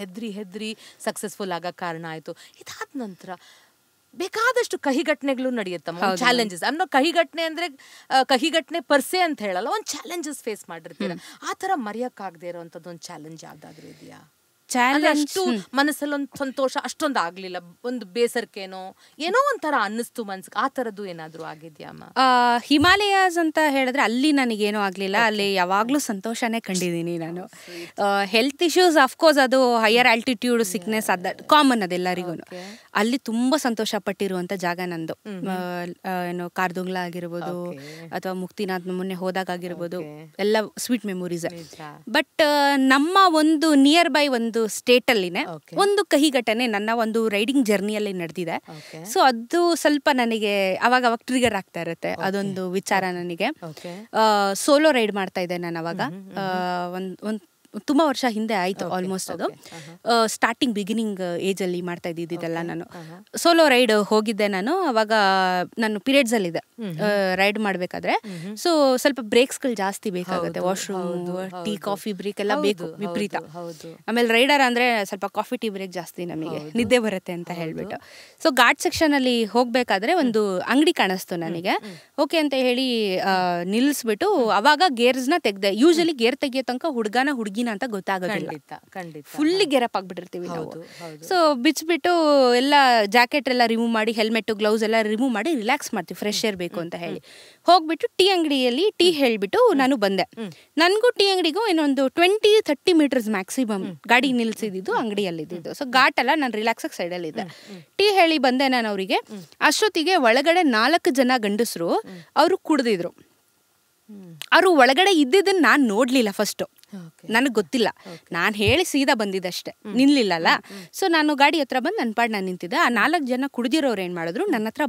ಹೆದ್ರಿ ಸಕ್ಸಸ್ಫುಲ್ ಆಗಕ್ ಕಾರಣ ಆಯ್ತು. ಇದಾದ ನಂತರ ಬೇಕಾದಷ್ಟು ಕಹಿ ಘಟನೆಗಳು ನಡೆಯುತ್ತಮ್ಮ, ಚಾಲೆಂಜಸ್. ಅನ್ನೋ ಕಹಿ ಘಟನೆ ಅಂದ್ರೆ ಕಹಿ ಘಟನೆ ಪರ್ಸೆ ಅಂತ ಹೇಳಲ್ಲ, ಒಂದು ಚಾಲೆಂಜಸ್ ಫೇಸ್ ಮಾಡಿರ್ತೀರ. ಆ ತರ ಮರೆಯಕ್ಕಾಗದೇ ಇರೋಂಥದ್ದು ಒಂದು ಚಾಲೆಂಜ್ ಯಾವ್ದಾದ್ರು ಇದೆಯಾ? ಅಷ್ಟು ಮನಸ್ಸಲ್ಲಿ ಒಂದು ಸಂತೋಷ ಅಷ್ಟೊಂದು ಆಗ್ಲಿಲ್ಲ, ಒಂದು ಬೇಸರಿಕೆನೋ ಏನೋ ಒಂಥರ ಅನ್ನಿಸ್ತು ಮನ್ಸಿಗೆ, ಆ ತರದ್ದು ಏನಾದ್ರು ಆಗಿದ್ಯಾಮ್ಮ? ಹಿಮಾಲಯಾಸ್ ಅಂತ ಹೇಳಿದ್ರೆ ಅಲ್ಲಿ ನನಗೇನೋ ಆಗ್ಲಿಲ್ಲ. ಅಲ್ಲಿ ಯಾವಾಗ್ಲೂ ಸಂತೋಷನೇ ಕಂಡಿದ್ದೀನಿ ನಾನು. ಹೆಲ್ತ್ ಇಶ್ಯೂಸ್ ಅಫ್ಕೋರ್ಸ್ ಅದು ಹೈಯರ್ ಆಲ್ಟಿಟ್ಯೂಡ್ ಸಿಕ್ನೆಸ್ ಅದ ಕಾಮನ್ ಅದೆಲ್ಲರಿಗೂ. ಅಲ್ಲಿ ತುಂಬಾ ಸಂತೋಷ ಪಟ್ಟಿರುವಂತ ಜಾಗ ನಂದು. ಏನು ಕಾರ್ದುಂಗ್ಲಾ ಆಗಿರ್ಬೋದು ಅಥವಾ ಮುಕ್ತಿನಾಥ್ ಮೊನ್ನೆ ಹೋದಾಗ ಆಗಿರ್ಬೋದು, ಎಲ್ಲ ಸ್ವೀಟ್ ಮೆಮೊರೀಸ್. ಬಟ್ ನಮ್ಮ ಒಂದು ನಿಯರ್ ಬೈ ಒಂದು ಸ್ಟೇಟ್ ಅಲ್ಲಿನೇ ಒಂದು ಕಹಿ ಘಟನೆ ನನ್ನ ಒಂದು ರೈಡಿಂಗ್ ಜರ್ನಿಯಲ್ಲಿ ನಡೆದಿದೆ. ಸೊ ಅದು ಸ್ವಲ್ಪ ನನಗೆ ಅವಾಗ ಟ್ರಿಗರ್ ಆಗ್ತಾ ಇರುತ್ತೆ ಅದೊಂದು ವಿಚಾರ ನನಗೆ. ಸೋಲೋ ರೈಡ್ ಮಾಡ್ತಾ ಇದ್ದೆ ನಾನು ಅವಾಗ. ಒಂದು ತುಂಬಾ ವರ್ಷ ಹಿಂದೆ ಆಯ್ತು ಆಲ್ಮೋಸ್ಟ್. ಅದು ಸ್ಟಾರ್ಟಿಂಗ್ ಬಿಗಿನಿಂಗ್ ಏಜ್ ಅಲ್ಲಿ ಮಾಡ್ತಾ ಇದ್ದಿದ್ದೆಲ್ಲ ನಾನು. ಸೋಲೋ ರೈಡ್ ಹೋಗಿದ್ದೆ ನಾನು ಅವಾಗ. ನಾನು ಪೀರಿಯಡ್ಸ್ ಅಲ್ಲಿ ಇದೆ ರೈಡ್ ಮಾಡ್ಬೇಕಾದ್ರೆ. ಸೊ ಸ್ವಲ್ಪ ಬ್ರೇಕ್ಸ್ಗಳು ಜಾಸ್ತಿ ಬೇಕಾಗುತ್ತೆ, ವಾಶ್ರೂಮ್, ಟೀ, ಕಾಫಿ ಬ್ರೇಕ್ ಎಲ್ಲ ಬೇಕು ವಿಪರೀತ. ಆಮೇಲೆ ರೈಡರ್ ಅಂದ್ರೆ ಸ್ವಲ್ಪ ಕಾಫಿ ಟೀ ಬ್ರೇಕ್ ಜಾಸ್ತಿ, ನಮಗೆ ನಿದ್ದೆ ಬರುತ್ತೆ ಅಂತ ಹೇಳ್ಬಿಟ್ಟು. ಸೊ ಘಾಟ್ ಸೆಕ್ಷನ್ ಅಲ್ಲಿ ಹೋಗ್ಬೇಕಾದ್ರೆ ಒಂದು ಅಂಗಡಿ ಕಾಣಿಸ್ತು ನನಗೆ. ಓಕೆ ಅಂತ ಹೇಳಿ ನಿಲ್ಲಿಸ್ಬಿಟ್ಟು ಅವಾಗ ಗೇರ್ಸ್ ನ ತೆಗ್ದೆ. ಯೂಶಲಿ ಗೇರ್ ತೆಗಿಯೋ ತನಕ ಹುಡುಗಿನ ಅಂತ ಗೊತ್ತಾಗೋದಿಲ್ಲ, ಫುಲ್ಲಿ ಗೆರಪ್ ಆಗ್ಬಿಟ್ಟಿರ್ತೀವಿ ನಾವು. ಸೊ ಬಿಚ್ಬಿಟ್ಟು ಎಲ್ಲ ಜಾಕೆಟ್ ಎಲ್ಲ ರಿಮೂವ್ ಮಾಡಿ, ಹೆಲ್ಮೆಟ್, ಗ್ಲೌಸ್ ಎಲ್ಲ ರಿಮೂವ್ ಮಾಡಿ ರಿಲ್ಯಾಕ್ಸ್ ಮಾಡ್ತೀವಿ, ಫ್ರೆಶ್ ಏರ್ ಬೇಕು ಅಂತ ಹೇಳಿ. ಹೋಗ್ಬಿಟ್ಟು ಟೀ ಅಂಗಡಿಯಲ್ಲಿ ಟೀ ಹೇಳ್ಬಿಟ್ಟು ನಾನು ಬಂದೆ. ನನಗೂ ಟೀ ಅಂಗಡಿಗೂ ಇನ್ನೊಂದು 20-30 ಮೀಟರ್ಸ್ ಮ್ಯಾಕ್ಸಿಮಮ್ ಗಾಡಿ ನಿಲ್ಸಿದ್ದು ಅಂಗಡಿಯಲ್ಲಿದ್ದು. ಸೊ ಘಾಟ್ ಅಲ್ಲ, ನಾನು ರಿಲ್ಯಾಕ್ಸ್ ಆಗಿ ಸೈಡಲ್ಲಿ ಇದ್ದೆ. ಟೀ ಹೇಳಿ ಬಂದೆ ನಾನು ಅವರಿಗೆ. ಅಷ್ಟೊತ್ತಿಗೆ ಒಳಗಡೆ 4 ಜನ ಗಂಡಸರು ಅವರು ಕುಡ್ದಿದ್ರು. ಅವರು ಒಳಗಡೆ ಇದ್ದಿದ್ದನ್ನ ನಾನು ನೋಡ್ಲಿಲ್ಲ ಫಸ್ಟ್, ನನಗೆ ಗೊತ್ತಿಲ್ಲ. ನಾನು ಹೇಳಿ ಸೀದಾ ಬಂದಿದ್ದಷ್ಟೇ, ನಿಲ್ಲಿಲ್ಲಲ್ಲ. ಸೊ ನಾನು ಗಾಡಿ ಹತ್ರ ಬಂದು ನನ್ನ ಪಾಡ್ ನಾನು ನಿಂತಿದ್ದೆ. ಆ 4 ಜನ ಕುಡ್ದಿರೋರು ಏನು ಮಾಡಿದ್ರು, ನನ್ನ ಹತ್ರ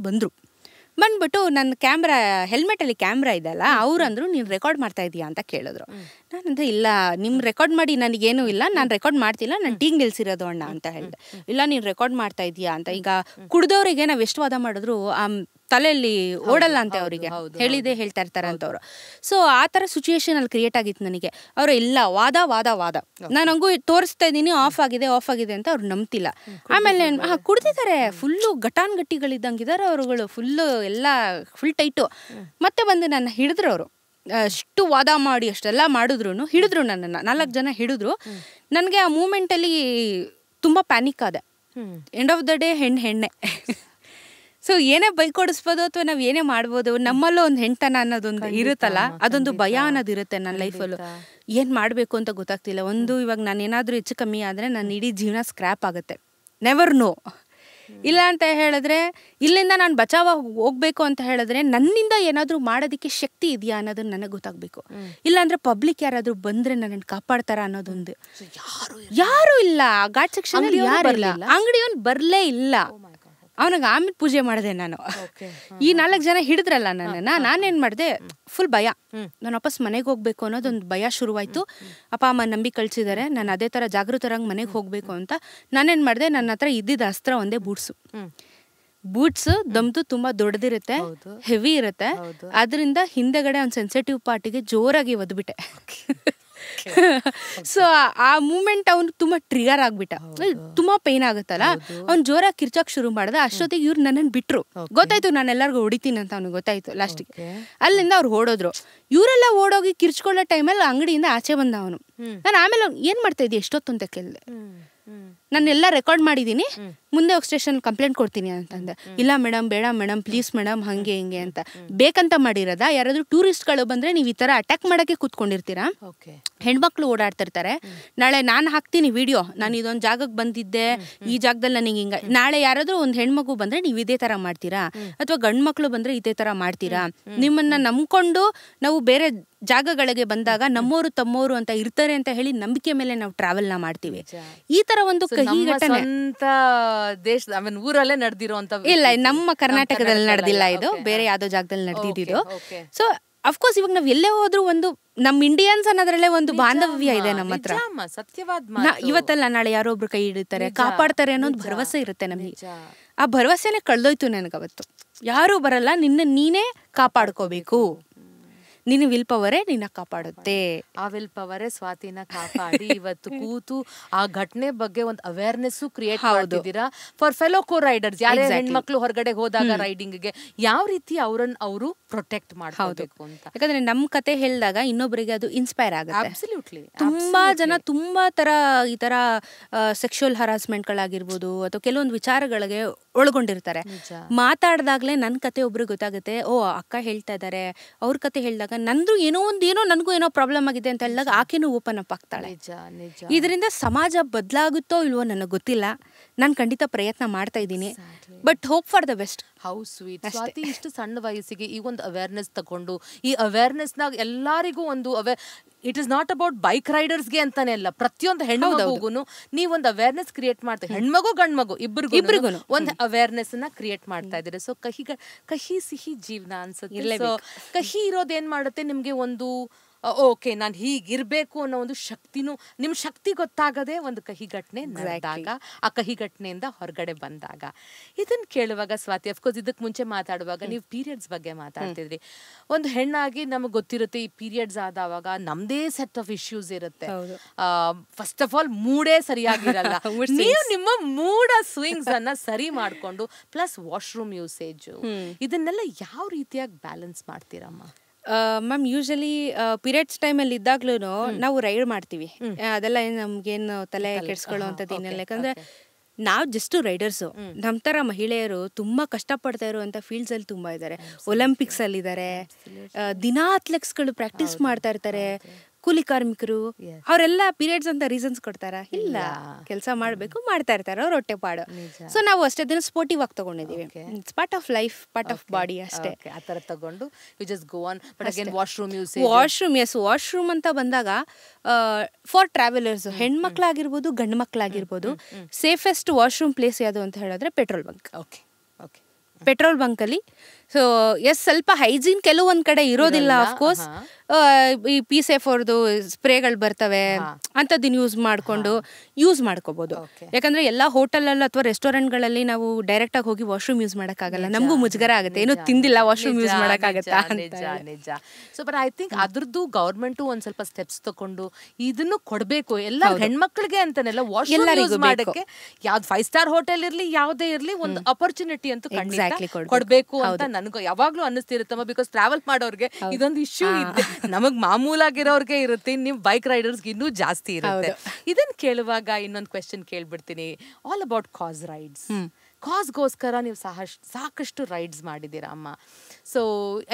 ಬಂದ್ಬಿಟ್ಟು ನನ್ನ ಕ್ಯಾಮ್ರಾ, ಹೆಲ್ಮೆಟಲ್ಲಿ ಕ್ಯಾಮ್ರಾ ಇದೆಯಲ್ಲ, ಅವ್ರಂದ್ರು ನೀನು ರೆಕಾರ್ಡ್ ಮಾಡ್ತಾ ಇದೀಯಾ ಅಂತ ಕೇಳಿದ್ರು. ನಾನಂದ್ರೆ ಇಲ್ಲ, ನಿಮ್ಮ ರೆಕಾರ್ಡ್ ಮಾಡಿ ನನಗೇನು ಇಲ್ಲ, ನಾನು ರೆಕಾರ್ಡ್ ಮಾಡ್ತಿಲ್ಲ, ನಾನು ಟೀಗೆ ನಿಲ್ಸಿರೋದು ಅಣ್ಣ ಅಂತ ಹೇಳಿದೆ. ಇಲ್ಲ ನೀನು ರೆಕಾರ್ಡ್ ಮಾಡ್ತಾ ಇದೀಯಾ ಅಂತ. ಈಗ ಕುಡ್ದವ್ರಿಗೆ ನಾವು ಎಷ್ಟು ವಾದ ಮಾಡಿದ್ರು ಆ ತಲೆಯಲ್ಲಿ ಓಡಲ್ಲ ಅಂತ ಅವರಿಗೆ, ಹೇಳಿದೆ ಹೇಳ್ತಾ ಇರ್ತಾರಂತವ್ರು. ಸೊ ಆ ಥರ ಸಿಚುಯೇಷನ್ ಅಲ್ಲಿ ಕ್ರಿಯೇಟ್ ಆಗಿತ್ತು ನನಗೆ. ಅವರು ಇಲ್ಲ ವಾದ ನಾನು ಹಂಗೂ ತೋರಿಸ್ತಾ ಇದ್ದೀನಿ, ಆಫ್ ಆಗಿದೆ ಅಂತ ಅವ್ರು ನಂಬ್ತಿಲ್ಲ. ಆಮೇಲೆ ಕುಡ್ದಿದ್ದಾರೆ, ಫುಲ್ಲು ಗಟ್ಟಿಗಳಿದ್ದಂಗಿದ್ದಾರೆ ಅವರುಗಳು, ಫುಲ್ಲು ಎಲ್ಲ ಫುಲ್ ಟೈಟು. ಮತ್ತೆ ಬಂದು ನನ್ನ ಹಿಡಿದ್ರು ಅವರು. ಅಷ್ಟು ವಾದ ಮಾಡಿ ಅಷ್ಟೆಲ್ಲ ಮಾಡಿದ್ರು ಹಿಡಿದ್ರು ನನ್ನನ್ನು. 4 ಜನ ಹಿಡಿದ್ರು. ನನಗೆ ಆ ಮೂಮೆಂಟಲ್ಲಿ ತುಂಬ ಪ್ಯಾನಿಕ್ ಆದೆ. ಎಂಡ್ ಆಫ್ ದ ಡೇ ಹೆಣ್ಣೆ. ಸೊ ಏನೇ ಬೈಕೊಡಿಸ್ಬೋದು ಅಥವಾ ನಾವು ಏನೇ ಮಾಡ್ಬೋದು, ನಮ್ಮಲ್ಲೂ ಒಂದು ಹೆಣ್ತನ ಅನ್ನೋದೊಂದು ಇರುತ್ತಲ್ಲ, ಅದೊಂದು ಭಯ ಅನ್ನೋದಿರುತ್ತೆ ನನ್ನ ಲೈಫಲ್ಲೂ. ಏನು ಮಾಡಬೇಕು ಅಂತ ಗೊತ್ತಾಗ್ತಿಲ್ಲ. ಇವಾಗ ನಾನು ಏನಾದರೂ ಹೆಚ್ಚು ಕಮ್ಮಿ ಆದರೆ ನನ್ನ ಇಡೀ ಜೀವನ ಸ್ಕ್ರ್ಯಾಪ್ ಆಗುತ್ತೆ, ನೆವರ್ ನೋ. ಇಲ್ಲ ಅಂತ ಹೇಳಿದ್ರೆ, ಇಲ್ಲಿಂದ ನಾನು ಬಚಾವ ಹೋಗ್ಬೇಕು ಅಂತ ಹೇಳಿದ್ರೆ ನನ್ನಿಂದ ಏನಾದರೂ ಮಾಡೋದಕ್ಕೆ ಶಕ್ತಿ ಇದೆಯಾ ಅನ್ನೋದನ್ನ ನನಗೆ ಗೊತ್ತಾಗಬೇಕು. ಇಲ್ಲಾಂದ್ರೆ ಪಬ್ಲಿಕ್ ಯಾರಾದರೂ ಬಂದರೆ ನನ್ನನ್ನು ಕಾಪಾಡ್ತಾರ ಅನ್ನೋದೊಂದು ಯಾರು ಇಲ್ಲ. ಘಾಟ್ ಸೆಕ್ಷನ್ ಯಾರು ಇಲ್ಲ, ಅಂಗಡಿಯವನು ಬರಲೇ ಇಲ್ಲ. ಅವನಿಗೆ ಆಮೇಲೆ ಪೂಜೆ ಮಾಡಿದೆ ನಾನು. ಈ 4 ಜನ ಹಿಡಿದ್ರಲ್ಲ ನನ್ನನ್ನು, ನಾನೇನು ಮಾಡಿದೆ, ಫುಲ್ ಭಯ. ನಾನು ವಾಪಸ್ ಮನೆಗೆ ಹೋಗ್ಬೇಕು ಅನ್ನೋದೊಂದು ಭಯ ಶುರುವಾಯಿತು. ಅಪ್ಪ ಅಮ್ಮ ನಂಬಿ ಕಳಿಸಿದ್ದಾರೆ, ನಾನು ಅದೇ ಥರ ಜಾಗೃತರಾಗಿ ಮನೆಗೆ ಹೋಗಬೇಕು ಅಂತ. ನಾನೇನು ಮಾಡಿದೆ, ನನ್ನ ಹತ್ರ ಇದ್ದಿದ್ದ ಅಸ್ತ್ರ ಒಂದೇ ಬೂಟ್ಸ್ ದಮ್ದು ತುಂಬ ದೊಡ್ಡದಿರುತ್ತೆ, ಹೆವಿ ಇರುತ್ತೆ. ಅದರಿಂದ ಹಿಂದೆಗಡೆ ಒಂದು ಸೆನ್ಸಿಟಿವ್ ಪಾರ್ಟಿಗೆ ಜೋರಾಗಿ ಒದ್ಬಿಟ್ಟೆ. ಸೊ ಆ ಮೂಮೆಂಟ್ ಅವ್ನು ತುಂಬಾ ಟ್ರಿಗರ್ ಆಗ್ಬಿಟ್ಟ, ತುಂಬಾ ಪೈನ್ ಆಗುತ್ತಲ್ಲ, ಅವ್ನು ಜೋರಾಗಿ ಕಿರ್ಚಕ್ ಶುರು ಮಾಡ್ದ. ಅಷ್ಟೊತ್ತಿಗೆ ಇವ್ರು ನನ್ನನ್ನು ಬಿಟ್ರು. ಗೊತ್ತಾಯ್ತು ನಾನು ಎಲ್ಲರಿಗೂ ಹೊಡಿತೀನಿ ಅಂತ ಅವ್ನಿಗೆ ಗೊತ್ತಾಯ್ತು ಲಾಸ್ಟಿಗೆ. ಅಲ್ಲಿಂದ ಅವ್ರು ಓಡೋದ್ರು. ಇವರೆಲ್ಲ ಓಡೋಗಿ ಕಿರ್ಚ್ಕೊಳ್ಳೋ ಟೈಮಲ್ಲಿ ಅಂಗಡಿಯಿಂದ ಆಚೆ ಬಂದ ಅವನು. ನಾನು ಆಮೇಲೆ ಏನ್ ಮಾಡ್ತಾ ಇದ್ದೆ ಎಷ್ಟೊತ್ತು ಅಂತ ಕೇಳಿದೆ. ನಾನೆಲ್ಲ ರೆಕಾರ್ಡ್ ಮಾಡಿದ್ದೀನಿ, ಮುಂದೆ ಹೋಗಿ ಸ್ಟೇಷನ್ ಕಂಪ್ಲೇಂಟ್ ಕೊಡ್ತೀನಿ ಅಂತಂದೆ. ಇಲ್ಲ ಮೇಡಮ್, ಬೇಡ ಮೇಡಮ್, ಪ್ಲೀಸ್ ಮೇಡಮ್, ಹಂಗೆ ಹಿಂಗೆ ಅಂತ. ಬೇಕಂತ ಮಾಡಿರೋದಾ? ಯಾರಾದ್ರೂ ಟೂರಿಸ್ಟ್ಗಳು ಬಂದ್ರೆ ನೀವು ಈ ತರ ಅಟ್ಯಾಕ್ ಮಾಡಕ್ಕೆ ಕೂತ್ಕೊಂಡಿರ್ತೀರಾ? ಹೆಣ್ಮಕ್ಳು ಓಡಾಡ್ತಿರ್ತಾರೆ. ನಾಳೆ ನಾನು ಹಾಕ್ತೀನಿ ವಿಡಿಯೋ, ನಾನು ಇದೊಂದು ಜಾಗಕ್ಕೆ ಬಂದಿದ್ದೆ, ಈ ಜಾಗದಲ್ಲಿ ನನಗೆ ಹಿಂಗ. ನಾಳೆ ಯಾರಾದ್ರೂ ಒಂದು ಹೆಣ್ಮಗು ಬಂದ್ರೆ ನೀವು ಇದೇ ತರ ಮಾಡ್ತೀರಾ? ಅಥವಾ ಗಂಡು ಮಕ್ಳು ಬಂದ್ರೆ ಇದೇ ತರ ಮಾಡ್ತೀರಾ? ನಿಮ್ಮನ್ನ ನಂಬ್ಕೊಂಡು ನಾವು ಬೇರೆ ಜಾಗಗಳಿಗೆ ಬಂದಾಗ ನಮ್ಮೋರು ತಮ್ಮೋರು ಅಂತ ಇರ್ತಾರೆ ಅಂತ ಹೇಳಿ ನಂಬಿಕೆ ಮೇಲೆ ನಾವು ಟ್ರಾವೆಲ್ ನ ಮಾಡ್ತೀವಿ. ಈ ತರ ಒಂದು ಕಹಿ ಘಟನೆ ದೇಶದ ಊರಲ್ಲೇ ನಡೆದಿರುವಂತ, ಇಲ್ಲ ನಮ್ಮ ಕರ್ನಾಟಕದಲ್ಲಿ ನಡೆದಿಲ್ಲ, ಇದು ಬೇರೆ ಯಾವ್ದೋ ಜಾಗದಲ್ಲಿ ನಡೆದಿದ್ದು. ಸೊ ಅಫ್ಕೋರ್ಸ್ ಇವಾಗ ನಾವ್ ಎಲ್ಲೇ ಹೋದ್ರು ಒಂದು ನಮ್ ಇಂಡಿಯನ್ಸ್ ಅನ್ನೋದ್ರಲ್ಲೇ ಒಂದು ಬಾಂಧವ್ಯ ಇದೆ ನಮ್ಮ ಹತ್ರ. ಇವತ್ತಲ್ಲ ನಾಳೆ ಯಾರೋ ಒಬ್ರು ಕೈ ಹಿಡಿತಾರೆ, ಕಾಪಾಡ್ತಾರೆ ಅನ್ನೋದು ಭರವಸೆ ಇರುತ್ತೆ ನಮಗೆ. ಆ ಭರವಸೆನೆ ಕಳ್ದೋಯ್ತು ನನಗವತ್ತು. ಯಾರು ಬರಲ್ಲ, ನಿನ್ನ ನೀನೇ ಕಾಪಾಡ್ಕೋಬೇಕು. ನಿನ್ನ ವಿಲ್ ಪವರೇ ನಿನ್ನ ಕಾಪಾಡುತ್ತೆ. ಆ ವಿಲ್ ಪವರೇ ಸ್ವಾತಿನ ಕಾಪಾಡಿ ಇವತ್ತು ಕೂತು ಆ ಘಟನೆ ಬಗ್ಗೆ ಒಂದು ಅವೇರ್ನೆಸ್ ಕ್ರಿಯೇಟ್ ಮಾಡಿದ್ದೀರಾ ಫಾರ್ ಫೆಲೋ ಕೋ ರೈಡರ್ಸ್. ಯಾರೇ ಹೆಣ್ಮಕ್ಳು ಹೊರಗಡೆ ಹೋದಾಗ ರೈಡಿಂಗ್ ಗೆ ಯಾವ ರೀತಿ ಅವ್ರನ್ನ ಅವರು ಪ್ರೊಟೆಕ್ಟ್ ಮಾಡಬೇಕು ಅಂತ. ಯಾಕಂದ್ರೆ ನಮ್ ಕತೆ ಹೇಳಿದಾಗ ಇನ್ನೊಬ್ಬರಿಗೆ ಅದು ಇನ್ಸ್ಪೈರ್ ಆಗುತ್ತೆ. ಅಬ್ಸಲ್ಯೂಟ್ಲಿ. ತುಂಬಾ ಜನ ತುಂಬಾ ತರ ಈ ತರ ಸೆಕ್ಷುವಲ್ ಹರಾಸ್ಮೆಂಟ್ ಗಳಾಗಿರ್ಬೋದು ಅಥವಾ ಕೆಲವೊಂದು ವಿಚಾರಗಳಿಗೆ ಒಳಗೊಂಡಿರ್ತಾರೆ. ಮಾತಾಡ್ದಾಗ್ಲೇ ನನ್ ಕತೆ ಒಬ್ರಿಗೆ ಗೊತ್ತಾಗುತ್ತೆ, ಓ ಅಕ್ಕ ಹೇಳ್ತಾ ಇದಾರೆ, ಅವ್ರ ಕತೆ ಹೇಳಿದಾಗ ನಂದು ಏನೋ ನನಗೂ ಏನೋ ಪ್ರಾಬ್ಲಮ್ ಆಗಿದೆ ಅಂತ ಹೇಳಿದಾಗ ಆಕೆನೂ ಓಪನ್ ಅಪ್ ಆಗ್ತಾಳೆ. ಇದರಿಂದ ಸಮಾಜ ಬದಲಾಗುತ್ತೋ ಇಲ್ವೋ ನನಗೆ ಗೊತ್ತಿಲ್ಲ. ನಾನು ಖಂಡಿತ ಪ್ರಯತ್ನ ಮಾಡ್ತಾ ಇದ್ದೀನಿ, but hope for the best. How sweet. Swathi ಇಷ್ಟು ಸಣ್ಣ ವಯಸ್ಸಿಗೆ ಈ ಒಂದು ಅವೇರ್ನೆಸ್ ತಗೊಂಡು, ಈ ಅವೇರ್ನೆಸ್ನಾಗ ಎಲ್ಲರಿಗೂ ಒಂದು it is not about bike ರೈಡರ್ಸ್ಗೆ ಅಂತಾನೆ ಅಲ್ಲ, ಪ್ರತಿಯೊಂದು ಹೆಣ್ಮಗುಗೂ ನೀವೊಂದು ಅವೇರ್ನೆಸ್ ಕ್ರಿಯೇಟ್ ಮಾಡ್ತಾ, ಹೆಣ್ಮಗು ಗಂಡ್ಮಗು ಇಬ್ಬರಿಗೂ ಒಂದು ಅವೇರ್ನೆಸ್ ನ ಕ್ರಿಯೇಟ್ ಮಾಡ್ತಾ ಇದ್ದೀರಾ. ಸೊ ಕಹಿ ಸಿಹಿ ಜೀವನ ಅನ್ಸುತ್ತೆ. ಸೊ ಕಹಿ ಇರೋದೇನ್ ಮಾಡುತ್ತೆ ನಿಮ್ಗೆ ಒಂದು ಓಕೆ ನಾನು ಹೀಗಿರ್ಬೇಕು ಅನ್ನೋ ಒಂದು ಶಕ್ತಿನೂ, ನಿಮ್ ಶಕ್ತಿ ಗೊತ್ತಾಗದೆ ಒಂದು ಕಹಿ ಘಟನೆ ನಡೆದಾಗ, ಆ ಕಹಿ ಘಟನೆಯಿಂದ ಹೊರಗಡೆ ಬಂದಾಗ. ಇದನ್ನ ಕೇಳುವಾಗ ಸ್ವಾತಿ, ಅಫ್ಕೋರ್ಸ್ ಇದಕ್ಕೆ ಮುಂಚೆ ಮಾತಾಡುವಾಗ ನೀವು ಪೀರಿಯಡ್ಸ್ ಬಗ್ಗೆ ಮಾತಾಡ್ತಿದ್ರಿ. ಒಂದು ಹೆಣ್ಣಾಗಿ ನಮಗೆ ಗೊತ್ತಿರುತ್ತೆ ಈ ಪೀರಿಯಡ್ಸ್ ಆದವಾಗ ನಮ್ದೇ ಸೆಟ್ ಆಫ್ ಇಶ್ಯೂಸ್ ಇರುತ್ತೆ. ಫಸ್ಟ್ ಆಫ್ ಆಲ್ ಮೂಡೇ ಸರಿಯಾಗಿರಲ್ಲ. ನೀವು ನಿಮ್ಮ ಮೂಡ ಸ್ವಿಂಗ್ಸ್ ಅನ್ನ ಸರಿ ಮಾಡ್ಕೊಂಡು ಪ್ಲಸ್ ವಾಶ್ರೂಮ್ ಯೂಸೇಜ್ ಇದನ್ನೆಲ್ಲ ಯಾವ ರೀತಿಯಾಗಿ ಬ್ಯಾಲೆನ್ಸ್ ಮಾಡ್ತೀರಮ್ಮ? ಮ್ಯಾಮ್ ಯೂಶಲಿ ಪೀರಿಯಡ್ಸ್ ಟೈಮಲ್ಲಿ ಇದ್ದಾಗ್ಲೂ ನಾವು ರೈಡ್ ಮಾಡ್ತೀವಿ. ಅದೆಲ್ಲ ನಮ್ಗೇನು ತಲೆ ಕೆಡ್ಸ್ಕೊಳ್ಳೋ ಅಂಥದ್ದು ಏನಿಲ್ಲ. ಯಾಕಂದ್ರೆ ನಾವು ಜಸ್ಟ್ ರೈಡರ್ಸು. ನಮ್ಮ ಥರ ಮಹಿಳೆಯರು ತುಂಬಾ ಕಷ್ಟಪಡ್ತಾ ಇರುವಂಥ ಫೀಲ್ಡ್ಸ್ ಅಲ್ಲಿ ತುಂಬಾ ಇದ್ದಾರೆ. ಒಲಿಂಪಿಕ್ಸ್ ಅಲ್ಲಿ ಇದ್ದಾರೆ, ದಿನಾ ಅಥ್ಲೆಟ್ಸ್ಗಳು ಪ್ರಾಕ್ಟೀಸ್ ಮಾಡ್ತಾ ಇರ್ತಾರೆ. ಕೂಲಿ ಕಾರ್ಮಿಕರು ಅವರೆಲ್ಲ ಪೀರಿಯಡ್ಸ್ ಅಂತ ರೀಸನ್ಸ್ ಕೊಡ್ತಾರ? ಇಲ್ಲ, ಕೆಲಸ ಮಾಡ್ಬೇಕು, ಮಾಡ್ತಾ ಇರ್ತಾರೆ ಅವ್ರ ಹೊಟ್ಟೆ ಪಾಡು. ಸೊ ನಾವು ಅಷ್ಟೇ ದಿನ ಸ್ಪೋರ್ಟಿವ್ ಆಗಿ ತಗೊಂಡಿದೀವಿ. It's part of life, part of body ಅಷ್ಟೇ. ಆ ತರ ತಗೊಂಡು you just go on. But again washroom washroom ಅಂತ ಬಂದಾಗ ಫಾರ್ ಟ್ರಾವೆಲರ್ಸ್, ಹೆಣ್ಮಕ್ಳಾಗಿರ್ಬೋದು ಗಂಡು ಮಕ್ಳಾಗಿರ್ಬೋದು, ಸೇಫೆಸ್ಟ್ ವಾಶ್ರೂಮ್ ಪ್ಲೇಸ್ ಯಾವುದು ಅಂತ ಹೇಳಿದ್ರೆ ಪೆಟ್ರೋಲ್ ಬಂಕ್. ಪೆಟ್ರೋಲ್ ಬಂಕ್ ಅಲ್ಲಿ ಸೊ ಸ್ವಲ್ಪ ಹೈಜೀನ್ ಕೆಲವೊಂದ್ ಕಡೆ ಇರೋದಿಲ್ಲ. ಅಫ್ಕೋರ್ಸ್ ಈ ಪಿ-ಸೇಫ್ ಅವ್ರದ್ದು ಸ್ಪ್ರೇಗಳು ಬರ್ತವೆ, ಅಂಥದ್ದನ್ನ ಯೂಸ್ ಮಾಡ್ಕೋಬಹುದು. ಯಾಕಂದ್ರೆ ಎಲ್ಲಾ ಹೋಟೆಲ್ ಅಥವಾ ರೆಸ್ಟೋರೆಂಟ್ಗಳಲ್ಲಿ ನಾವು ಡೈರೆಕ್ಟ್ ಆಗಿ ಹೋಗಿ ವಾಶ್ರೂಮ್ ಯೂಸ್ ಮಾಡಕ್ಕಾಗಲ್ಲ. ನಮಗೂ ಮುಜುಗರ ಆಗುತ್ತೆ, ಏನೋ ತಿಂದಿಲ್ಲ ವಾಶ್ರೂಮ್ ಯೂಸ್ ಮಾಡಕ್ಕಾಗತ್ತಾ ನಿಜ. ಸೊ ಬಟ್ ಐ ಥಿಂಕ್ ಅದ್ರದ್ದು ಗವರ್ಮೆಂಟ್ ಒಂದ್ ಸ್ವಲ್ಪ ಸ್ಟೆಪ್ಸ್ ತಗೊಂಡು ಇದನ್ನು ಕೊಡ್ಬೇಕು ಎಲ್ಲ ಹೆಣ್ಮಕ್ಳಿಗೆ ಅಂತಾನೆಲ್ಲ ವಾಶ್ರೂಮ್ ಯೂಸ್ ಮಾಡಕ್ಕೆ. ಯಾವ್ದು 5 ಸ್ಟಾರ್ ಹೋಟೆಲ್ ಇರ್ಲಿ ಯಾವ್ದೇ ಇರ್ಲಿ ಒಂದು ಅಪರ್ಚುನಿಟಿ ಅಂತೂ ಖಂಡಿತ ಕೊಡ್ಬೇಕು ಅಂತ ನನಗೂ ಯಾವಾಗ್ಲೂ ಅನ್ನಿಸ್ತಿರುತ್ತಮ್ಮ. ಬಿಕಾಸ್ ಟ್ರಾವೆಲ್ ಮಾಡೋರ್ಗೆ ಇದೊಂದು ಇಶ್ಯೂ ಇದೆ, ನಮಗ್ ಮಾಮೂಲಾಗಿರೋರ್ಗೆ ಇರುತ್ತೆ, ನಿಮ್ ಬೈಕ್ ರೈಡರ್ಸ್ಗೆ ಇನ್ನೂ ಜಾಸ್ತಿ ಇರುತ್ತೆ. ಇದನ್ನ ಕೇಳುವಾಗ ಇನ್ನೊಂದು ಕ್ವೆಶನ್ ಕೇಳ್ಬಿಡ್ತೀನಿ. All about cause rides. ಕಾಸ್ಗೋಸ್ಕರ ನೀವು ಸಾಕಷ್ಟು ರೈಡ್ಸ್ ಮಾಡಿದ್ದೀರಾ ಅಮ್ಮ. ಸೊ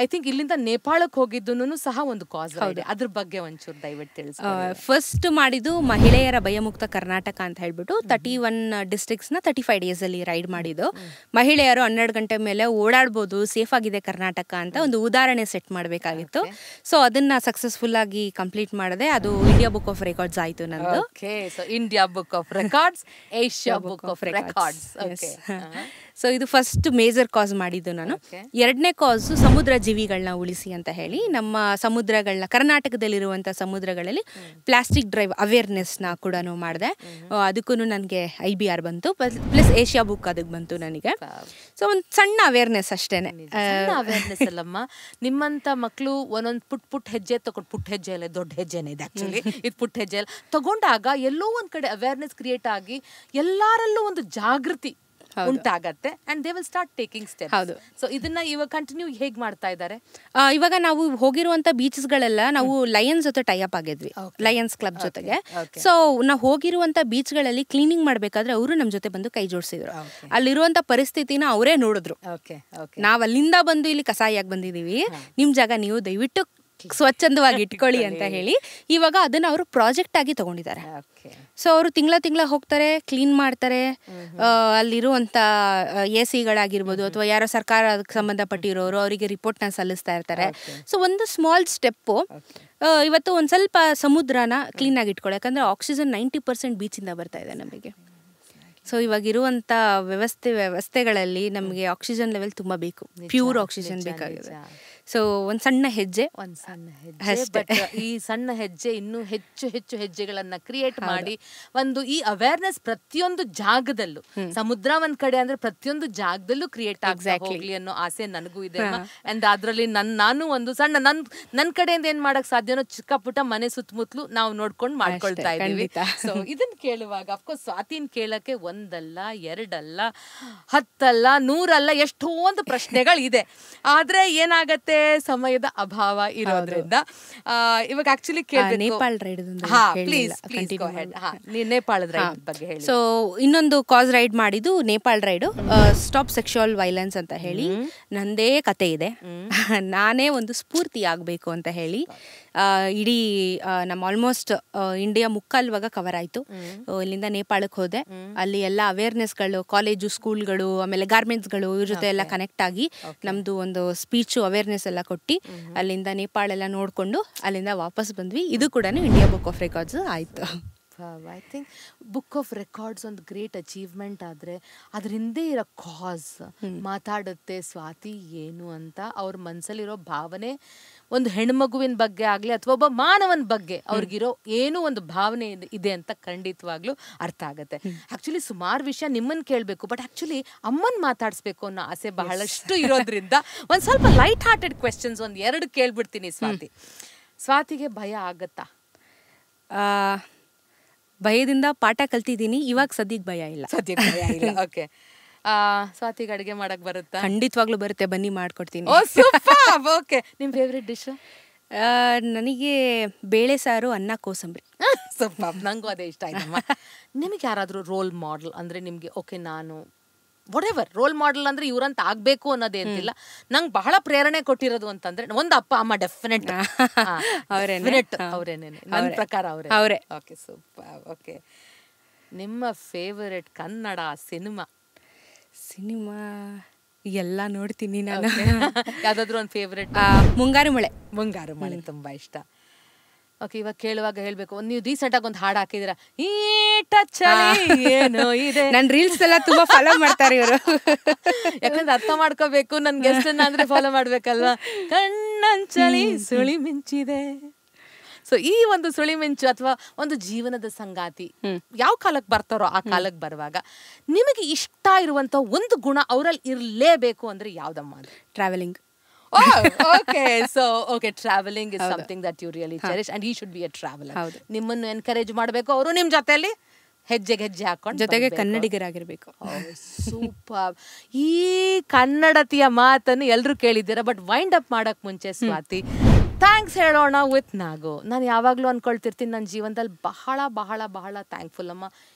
ಐ ಥಿಂಕ್ ಇಲ್ಲಿಂದ ನೇಪಾಳಕ್ಕೆ ಹೋಗಿದ್ದು ಸಹ ಒಂದು ಕಾಸ್ ರೈಡ್. ಅದ್ರ ಬಗ್ಗೆ ಒಂಚೂರು ದಯವಿಟ್ಟು ತಿಳಿಸಿ. ಫಸ್ಟ್ ಮಾಡಿದ್ದು ಮಹಿಳೆಯರ ಭಯಮುಕ್ತ ಕರ್ನಾಟಕ ಅಂತ ಹೇಳ್ಬಿಟ್ಟು 31 ಡಿಸ್ಟ್ರಿಕ್ಟ್ಸ್ನ 35 ಡೇಸ್ ಅಲ್ಲಿ ರೈಡ್ ಮಾಡಿದ್ದು. ಮಹಿಳೆಯರು 12 ಗಂಟೆ ಮೇಲೆ ಓಡಾಡ್ಬೋದು, ಸೇಫ್ ಆಗಿದೆ ಕರ್ನಾಟಕ ಅಂತ ಒಂದು ಉದಾಹರಣೆ ಸೆಟ್ ಮಾಡಬೇಕಾಗಿತ್ತು. ಸೊ ಅದನ್ನ ಸಕ್ಸಸ್ಫುಲ್ ಆಗಿ ಕಂಪ್ಲೀಟ್ ಮಾಡಿದೆ. ಅದು ಇಂಡಿಯಾ ಬುಕ್ ಆಫ್ ರೆಕಾರ್ಡ್ಸ್ ಆಯ್ತು ನಂದು. India book of records, Asia book of records. So ಇದು ಫಸ್ಟ್ ಮೇಜರ್ ಕಾಸ್ ಮಾಡಿದ್ದು ನಾನು. ಎರಡನೇ ಕಾಸ್ ಸಮುದ್ರ ಜೀವಿಗಳನ್ನ ಉಳಿಸಿ ಅಂತ ಹೇಳಿ ನಮ್ಮ ಸಮುದ್ರಗಳನ್ನ ಕರ್ನಾಟಕದಲ್ಲಿರುವಂಥ ಸಮುದ್ರಗಳಲ್ಲಿ ಪ್ಲಾಸ್ಟಿಕ್ ಡ್ರೈವ್ ಅವೇರ್ನೆಸ್ನ ಕೂಡ ಮಾಡಿದೆ. ಅದಕ್ಕೂ ನನಗೆ IBR ಬಂತು, ಪ್ಲಸ್ ಏಷ್ಯಾ ಬುಕ್ ಅದಕ್ಕೆ ಬಂತು ನನಗೆ. ಸೊ ಒಂದು ಸಣ್ಣ ಅವೇರ್ನೆಸ್ ಅಷ್ಟೇನೆ. ಅವೇರ್ನೆಸ್ ಅಲ್ಲಮ್ಮ, ನಿಮ್ಮಂತ ಮಕ್ಕಳು ಒಂದೊಂದು ಪುಟ್ ಹೆಜ್ಜೆ ತಗೊಂಡು, ಪುಟ್ ಹೆಜ್ಜೆ ಅಲ್ಲ ದೊಡ್ಡ ಹೆಜ್ಜೆನೇ ಇದೆ ಆಕ್ಚುಲಿ, ಇದು ಪುಟ್ ಹೆಜ್ಜೆ ಅಲ್ಲ, ತಗೊಂಡಾಗ ಎಲ್ಲೋ ಒಂದ್ ಕಡೆ ಅವೇರ್ನೆಸ್ ಕ್ರಿಯೇಟ್ ಆಗಿ ಎಲ್ಲರಲ್ಲೂ ಒಂದು ಜಾಗೃತಿ ಉಂಟಾಗತ್ತೆ and they will start taking steps. ಹೌದು. ಸೊ ಇದನ್ನ ಇವಾಗ ಕಂಟಿನ್ಯೂ ಹೇಗ್ ಮಾಡ್ತಾ ಇದ್ದಾರೆ? ಇವಾಗ ನಾವು ಹೋಗಿರುವಂತ ಬೀಚ್ಗಳೆಲ್ಲ ನಾವು ಲಯನ್ಸ್ ಜೊತೆ ಟೈಅಪ್ ಆಗಿದ್ವಿ, ಲಯನ್ಸ್ ಕ್ಲಬ್ ಜೊತೆಗೆ. ಸೊ ನಾವು ಹೋಗಿರುವಂತ ಬೀಚ್ಗಳಲ್ಲಿ ಕ್ಲೀನಿಂಗ್ ಮಾಡ್ಬೇಕಾದ್ರೆ ಅವರು ನಮ್ ಜೊತೆ ಬಂದು ಕೈ ಜೋಡಿಸಿದ್ರು. ಅಲ್ಲಿರುವಂತ ಪರಿಸ್ಥಿತಿನ ಅವರೇ ನೋಡಿದ್ರು. ನಾವ್ ಅಲ್ಲಿಂದ ಬಂದು ಇಲ್ಲಿ ಕಸಾಯಿಯಾಗಿ ಬಂದಿದೀವಿ, ನಿಮ್ ಜಾಗ ನೀವು ದಯವಿಟ್ಟು ಸ್ವಚ್ಛಂದವಾಗಿ ಇಟ್ಕೊಳ್ಳಿ ಅಂತ ಹೇಳಿ ಇವಾಗ ಅದನ್ನ ಅವರು ಪ್ರಾಜೆಕ್ಟ್ ಆಗಿ ತಗೊಂಡಿದ್ದಾರೆ. ಸೊ ಅವರು ತಿಂಗಳ ಹೋಗ್ತಾರೆ, ಕ್ಲೀನ್ ಮಾಡ್ತಾರೆ. ಅಲ್ಲಿರುವಂತ AC ಅಥವಾ ಯಾರೋ ಸರ್ಕಾರ ಸಂಬಂಧಪಟ್ಟಿರೋರು ಅವರಿಗೆ ರಿಪೋರ್ಟ್ನ ಸಲ್ಲಿಸ್ತಾ ಇರ್ತಾರೆ. ಸೊ ಒಂದು ಸ್ಮಾಲ್ ಸ್ಟೆಪ್ಪು ಇವತ್ತು ಒಂದ್ ಸ್ವಲ್ಪ ಸಮುದ್ರನ ಕ್ಲೀನ್ ಆಗಿ ಇಟ್ಕೊಳ್ಳಿ. ಯಾಕಂದ್ರೆ ಆಕ್ಸಿಜನ್ 90% ಬೀಚಿಂದ ಬರ್ತಾ ಇದೆ ನಮಗೆ. ಸೊ ಇವಾಗ ಇರುವಂತ ವ್ಯವಸ್ಥೆಗಳಲ್ಲಿ ನಮಗೆ ಆಕ್ಸಿಜನ್ ಲೆವೆಲ್ ತುಂಬಾ ಬೇಕು, ಪ್ಯೂರ್ ಆಕ್ಸಿಜನ್ ಬೇಕಾಗಿದೆ. ಸೊ ಒಂದ್ ಸಣ್ಣ ಹೆಜ್ಜೆ ಈ ಸಣ್ಣ ಹೆಜ್ಜೆ ಇನ್ನೂ ಹೆಚ್ಚು ಹೆಚ್ಚು ಹೆಜ್ಜೆಗಳನ್ನ ಕ್ರಿಯೇಟ್ ಮಾಡಿ ಒಂದು ಈ ಅವೇರ್ನೆಸ್ ಪ್ರತಿಯೊಂದು ಜಾಗದಲ್ಲೂ, ಸಮುದ್ರ ಒಂದ್ ಕಡೆ ಅಂದ್ರೆ ಪ್ರತಿಯೊಂದು ಜಾಗದಲ್ಲೂ ಕ್ರಿಯೇಟ್ ಹೋಗ್ಲಿ ಅನ್ನೋ ಆಸೆ ನನಗೂ ಇದೆ. ಅಂಡ್ ಅದ್ರಲ್ಲಿ ನಾನು ಒಂದು ಸಣ್ಣ ನನ್ ಕಡೆಯಿಂದ ಏನ್ ಮಾಡಕ್ ಸಾಧ್ಯನೋ ಚಿಕ್ಕ ಪುಟ್ಟ ಮನೆ ಸುತ್ತಮುತ್ತಲು ನಾವು ನೋಡ್ಕೊಂಡು ಮಾಡ್ಕೊಳ್ತಾ ಇದೀವಿ. ಸೊ ಇದನ್ನ ಕೇಳುವಾಗ ಅಫ್ಕೋರ್ಸ್ ಸ್ವಾತಿನ್ ಕೇಳಕ್ಕೆ ಒಂದಲ್ಲ, ಎರಡಲ್ಲ, 10 ಅಲ್ಲ, 100 ಅಲ್ಲ, ಎಷ್ಟೊಂದು ಪ್ರಶ್ನೆಗಳಿದೆ. ಆದ್ರೆ ಏನಾಗತ್ತೆ, ಸಮಯದ ಅಭಾವ ಇರೋದ್ರಿಂದ ಇವಾಗ ಆಕ್ಚುಲಿ ನೇಪಾಳ ರೈಡ್ ನೇಪಾಳದ ರೈಡ್ ಬಗ್ಗೆ ಹೇಳಿ. ಸೊ ಇನ್ನೊಂದು ಕಾಸ್ ರೈಡ್ ಮಾಡಿದ್ದು Nepal raid, stop sexual violence ಅಂತ ಹೇಳಿ. ನಂದೇ ಕತೆ ಇದೆ, ನಾನೇ ಒಂದು ಸ್ಫೂರ್ತಿ ಆಗ್ಬೇಕು ಅಂತ ಹೇಳಿ ಇಡೀ ನಮ್ಮ ಆಲ್ಮೋಸ್ಟ್ ಇಂಡಿಯಾ ಮುಕ್ಕಾಲ್ವಾಗ ಕವರ್ ಆಯ್ತು. ಇಲ್ಲಿಂದ ನೇಪಾಳಕ್ಕೆ ಹೋದೆ, ಅಲ್ಲಿ ಎಲ್ಲ ಅವೇರ್ನೆಸ್ಗಳು, ಕಾಲೇಜು, ಸ್ಕೂಲ್ಗಳು, ಆಮೇಲೆ ಗಾರ್ಮೆಂಟ್ಸ್ಗಳು ಇವ್ರ ಜೊತೆ ಎಲ್ಲ ಕನೆಕ್ಟ್ ಆಗಿ ನಮ್ದು ಒಂದು ಸ್ಪೀಚು ಅವೇರ್ನೆಸ್ ಎಲ್ಲ ಕೊಟ್ಟು ಅಲ್ಲಿಂದ ನೇಪಾಳ ಎಲ್ಲ ನೋಡ್ಕೊಂಡು ಅಲ್ಲಿಂದ ವಾಪಸ್ ಬಂದ್ವಿ. ಇದು ಕೂಡ ಇಂಡಿಯಾ ಬುಕ್ ಆಫ್ ರೆಕಾರ್ಡ್ಸ್ ಆಯ್ತು. I think book of records ಒಂದು ಗ್ರೇಟ್ ಅಚೀವ್ಮೆಂಟ್. ಆದರೆ ಅದ್ರ ಹಿಂದೆ ಇರೋ ಕಾಸ್ ಮಾತಾಡುತ್ತೆ ಸ್ವಾತಿ ಏನು ಅಂತ. ಅವ್ರ ಮನಸ್ಸಲ್ಲಿರೋ ಭಾವನೆ, ಒಂದು ಹೆಣ್ಮಗುವಿನ ಬಗ್ಗೆ ಆಗಲಿ ಅಥವಾ ಒಬ್ಬ ಮಾನವನ ಬಗ್ಗೆ ಅವ್ರಿಗಿರೋ ಏನೋ ಒಂದು ಭಾವನೆ ಇದೆ ಅಂತ ಖಂಡಿತವಾಗ್ಲೂ ಅರ್ಥ ಆಗುತ್ತೆ. ಆ್ಯಕ್ಚುಲಿ ಸುಮಾರು ವಿಷಯ ನಿಮ್ಮನ್ನು ಕೇಳಬೇಕು, ಬಟ್ ಆ್ಯಕ್ಚುಲಿ ಅಮ್ಮನ್ ಮಾತಾಡಿಸ್ಬೇಕು ಅನ್ನೋ ಆಸೆ ಬಹಳಷ್ಟು ಇರೋದ್ರಿಂದ ಒಂದು ಸ್ವಲ್ಪ ಲೈಟ್ ಹಾರ್ಟೆಡ್ ಕ್ವೆಶನ್ಸ್ ಒಂದು 2 ಕೇಳ್ಬಿಡ್ತೀನಿ. ಸ್ವಾತಿಗೆ ಭಯ ಆಗತ್ತಾ? ಭಯದಿಂದ ಪಾಠ ಕಲ್ತಿದ್ದೀನಿ, ಇವಾಗ ಸದ್ಯಕ್ಕೆ ಭಯ ಇಲ್ಲ. ಓಕೆ. ಸ್ವಾತಿಗೆ ಅಡುಗೆ ಮಾಡಕ್ ಬರುತ್ತಾ? ಖಂಡಿತವಾಗ್ಲೂ ಬರುತ್ತೆ, ಬನ್ನಿ ಮಾಡ್ಕೊಡ್ತೀನಿ. ಓಕೆ. ನಿಮ್ ಫೇವ್ರೆಟ್ ಡಿಶ್? ನನಗೆ ಬೇಳೆ ಸಾರು, ಅನ್ನ, ಕೋಸಂಬರಿ. ನಂಗೂ ಅದೇ ಇಷ್ಟ ಆಯ್ತಮ್ಮ. ನಿಮಗೆ ಯಾರಾದರೂ ರೋಲ್ ಮಾಡೆಲ್ ಅಂದ್ರೆ ನಿಮ್ಗೆ ಓಕೆ ನಾನು ವಾಟ್ ರೋಲ್ ಮಾಡೆಲ್ ಅಂದ್ರೆ ಇವ್ರಂತ ಆಗ್ಬೇಕು ಅನ್ನೋದೇಂತಿಲ್ಲ, ನಂಗೆ ಬಹಳ ಪ್ರೇರಣೆ ಕೊಟ್ಟಿರೋದು ಅಂತಂದ್ರೆ ಒಂದು ಅಪ್ಪ ಅಮ್ಮ ಡೆಫಿನೆಟ್ ಅವರೇನೇನೆ ನನ್ನ ಪ್ರಕಾರ ಅವರೇ. Okay, super. ಓಕೆ, ನಿಮ್ಮ ಫೇವರೆಟ್ ಕನ್ನಡ ಸಿನಿಮಾ ಎಲ್ಲ ನೋಡ್ತೀನಿ ನಾನು. ಯಾವ್ದಾದ್ರು ಒಂದು ಫೇವರೆಟ್? ಮುಂಗಾರು ಮಳೆ ತುಂಬಾ ಇಷ್ಟ. ಓಕೆ, ಇವಾಗ ಕೇಳುವಾಗ ಹೇಳ್ಬೇಕು, ನೀವು ರೀಸೆಂಟ್ ಆಗಿ ಒಂದು ಹಾಡು ಹಾಕಿದಿರ, ಈ ಟಚ್ ಏನೋ ಇದೆ. ನನ್ನ ರೀಲ್ಸ್ ಎಲ್ಲ ತುಂಬಾ ಫಾಲೋ ಮಾಡ್ತಾರೆ ಇವರು, ಯಾಕಂದ್ರೆ ಅರ್ಥ ಮಾಡ್ಕೋಬೇಕು ನನ್ ಗೆಸ್ಟ್ ಅಂದ್ರೆ ಫಾಲೋ ಮಾಡ್ಬೇಕಲ್ವಾ. ಕಣ್ಣಂಚಲಿ ಸುಳಿ ಮಿಂಚಿದೆ. ಸೊ ಈ ಒಂದು ಸುಳಿ ಮಿಂಚು ಅಥವಾ ಒಂದು ಜೀವನದ ಸಂಗಾತಿ ಯಾವ ಕಾಲಕ್ಕೆ ಬರ್ತಾರೋ ಆ ಕಾಲಕ್ಕೆ ಬರುವಾಗ ನಿಮಗೆ ಇಷ್ಟ ಇರುವಂತ ಒಂದು ಗುಣ ಅವರಲ್ಲಿ ಇರಲೇಬೇಕು ಅಂದ್ರೆ ಯಾವ್ದಮ್ಮ? Travelling. Traveling is something that you really cherish and he should be a traveler. ನಿಮ್ಮನ್ನು ಎನ್ಕರೇಜ್ ಮಾಡಬೇಕು, ಅವರು ನಿಮ್ ಜೊತೆಲಿ ಹೆಜ್ಜೆಗೆ ಹೆಜ್ಜೆ ಹಾಕೊಂಡು, ಜೊತೆಗೆ ಕನ್ನಡಿಗರಾಗಿರ್ಬೇಕು. ಸೂಪರ್. ಈ ಕನ್ನಡತಿಯ ಮಾತನ್ನು ಎಲ್ರು ಕೇಳಿದ್ದೀರಾ, ಬಟ್ ವೈಂಡ್ ಅಪ್ ಮಾಡಕ್ ಮುಂಚೆ ಸ್ವಾತಿ ಥ್ಯಾಂಕ್ಸ್ ಹೇಳೋಣ ವಿತ್ ನಾಗು. ನಾನು ಯಾವಾಗ್ಲೂ ಅನ್ಕೊಳ್ತಿರ್ತೀನಿ ನನ್ನ ಜೀವನದಲ್ಲಿ ಬಹಳ ಬಹಳ ಬಹಳ ಥ್ಯಾಂಕ್ಫುಲ್ ಅಮ್ಮ.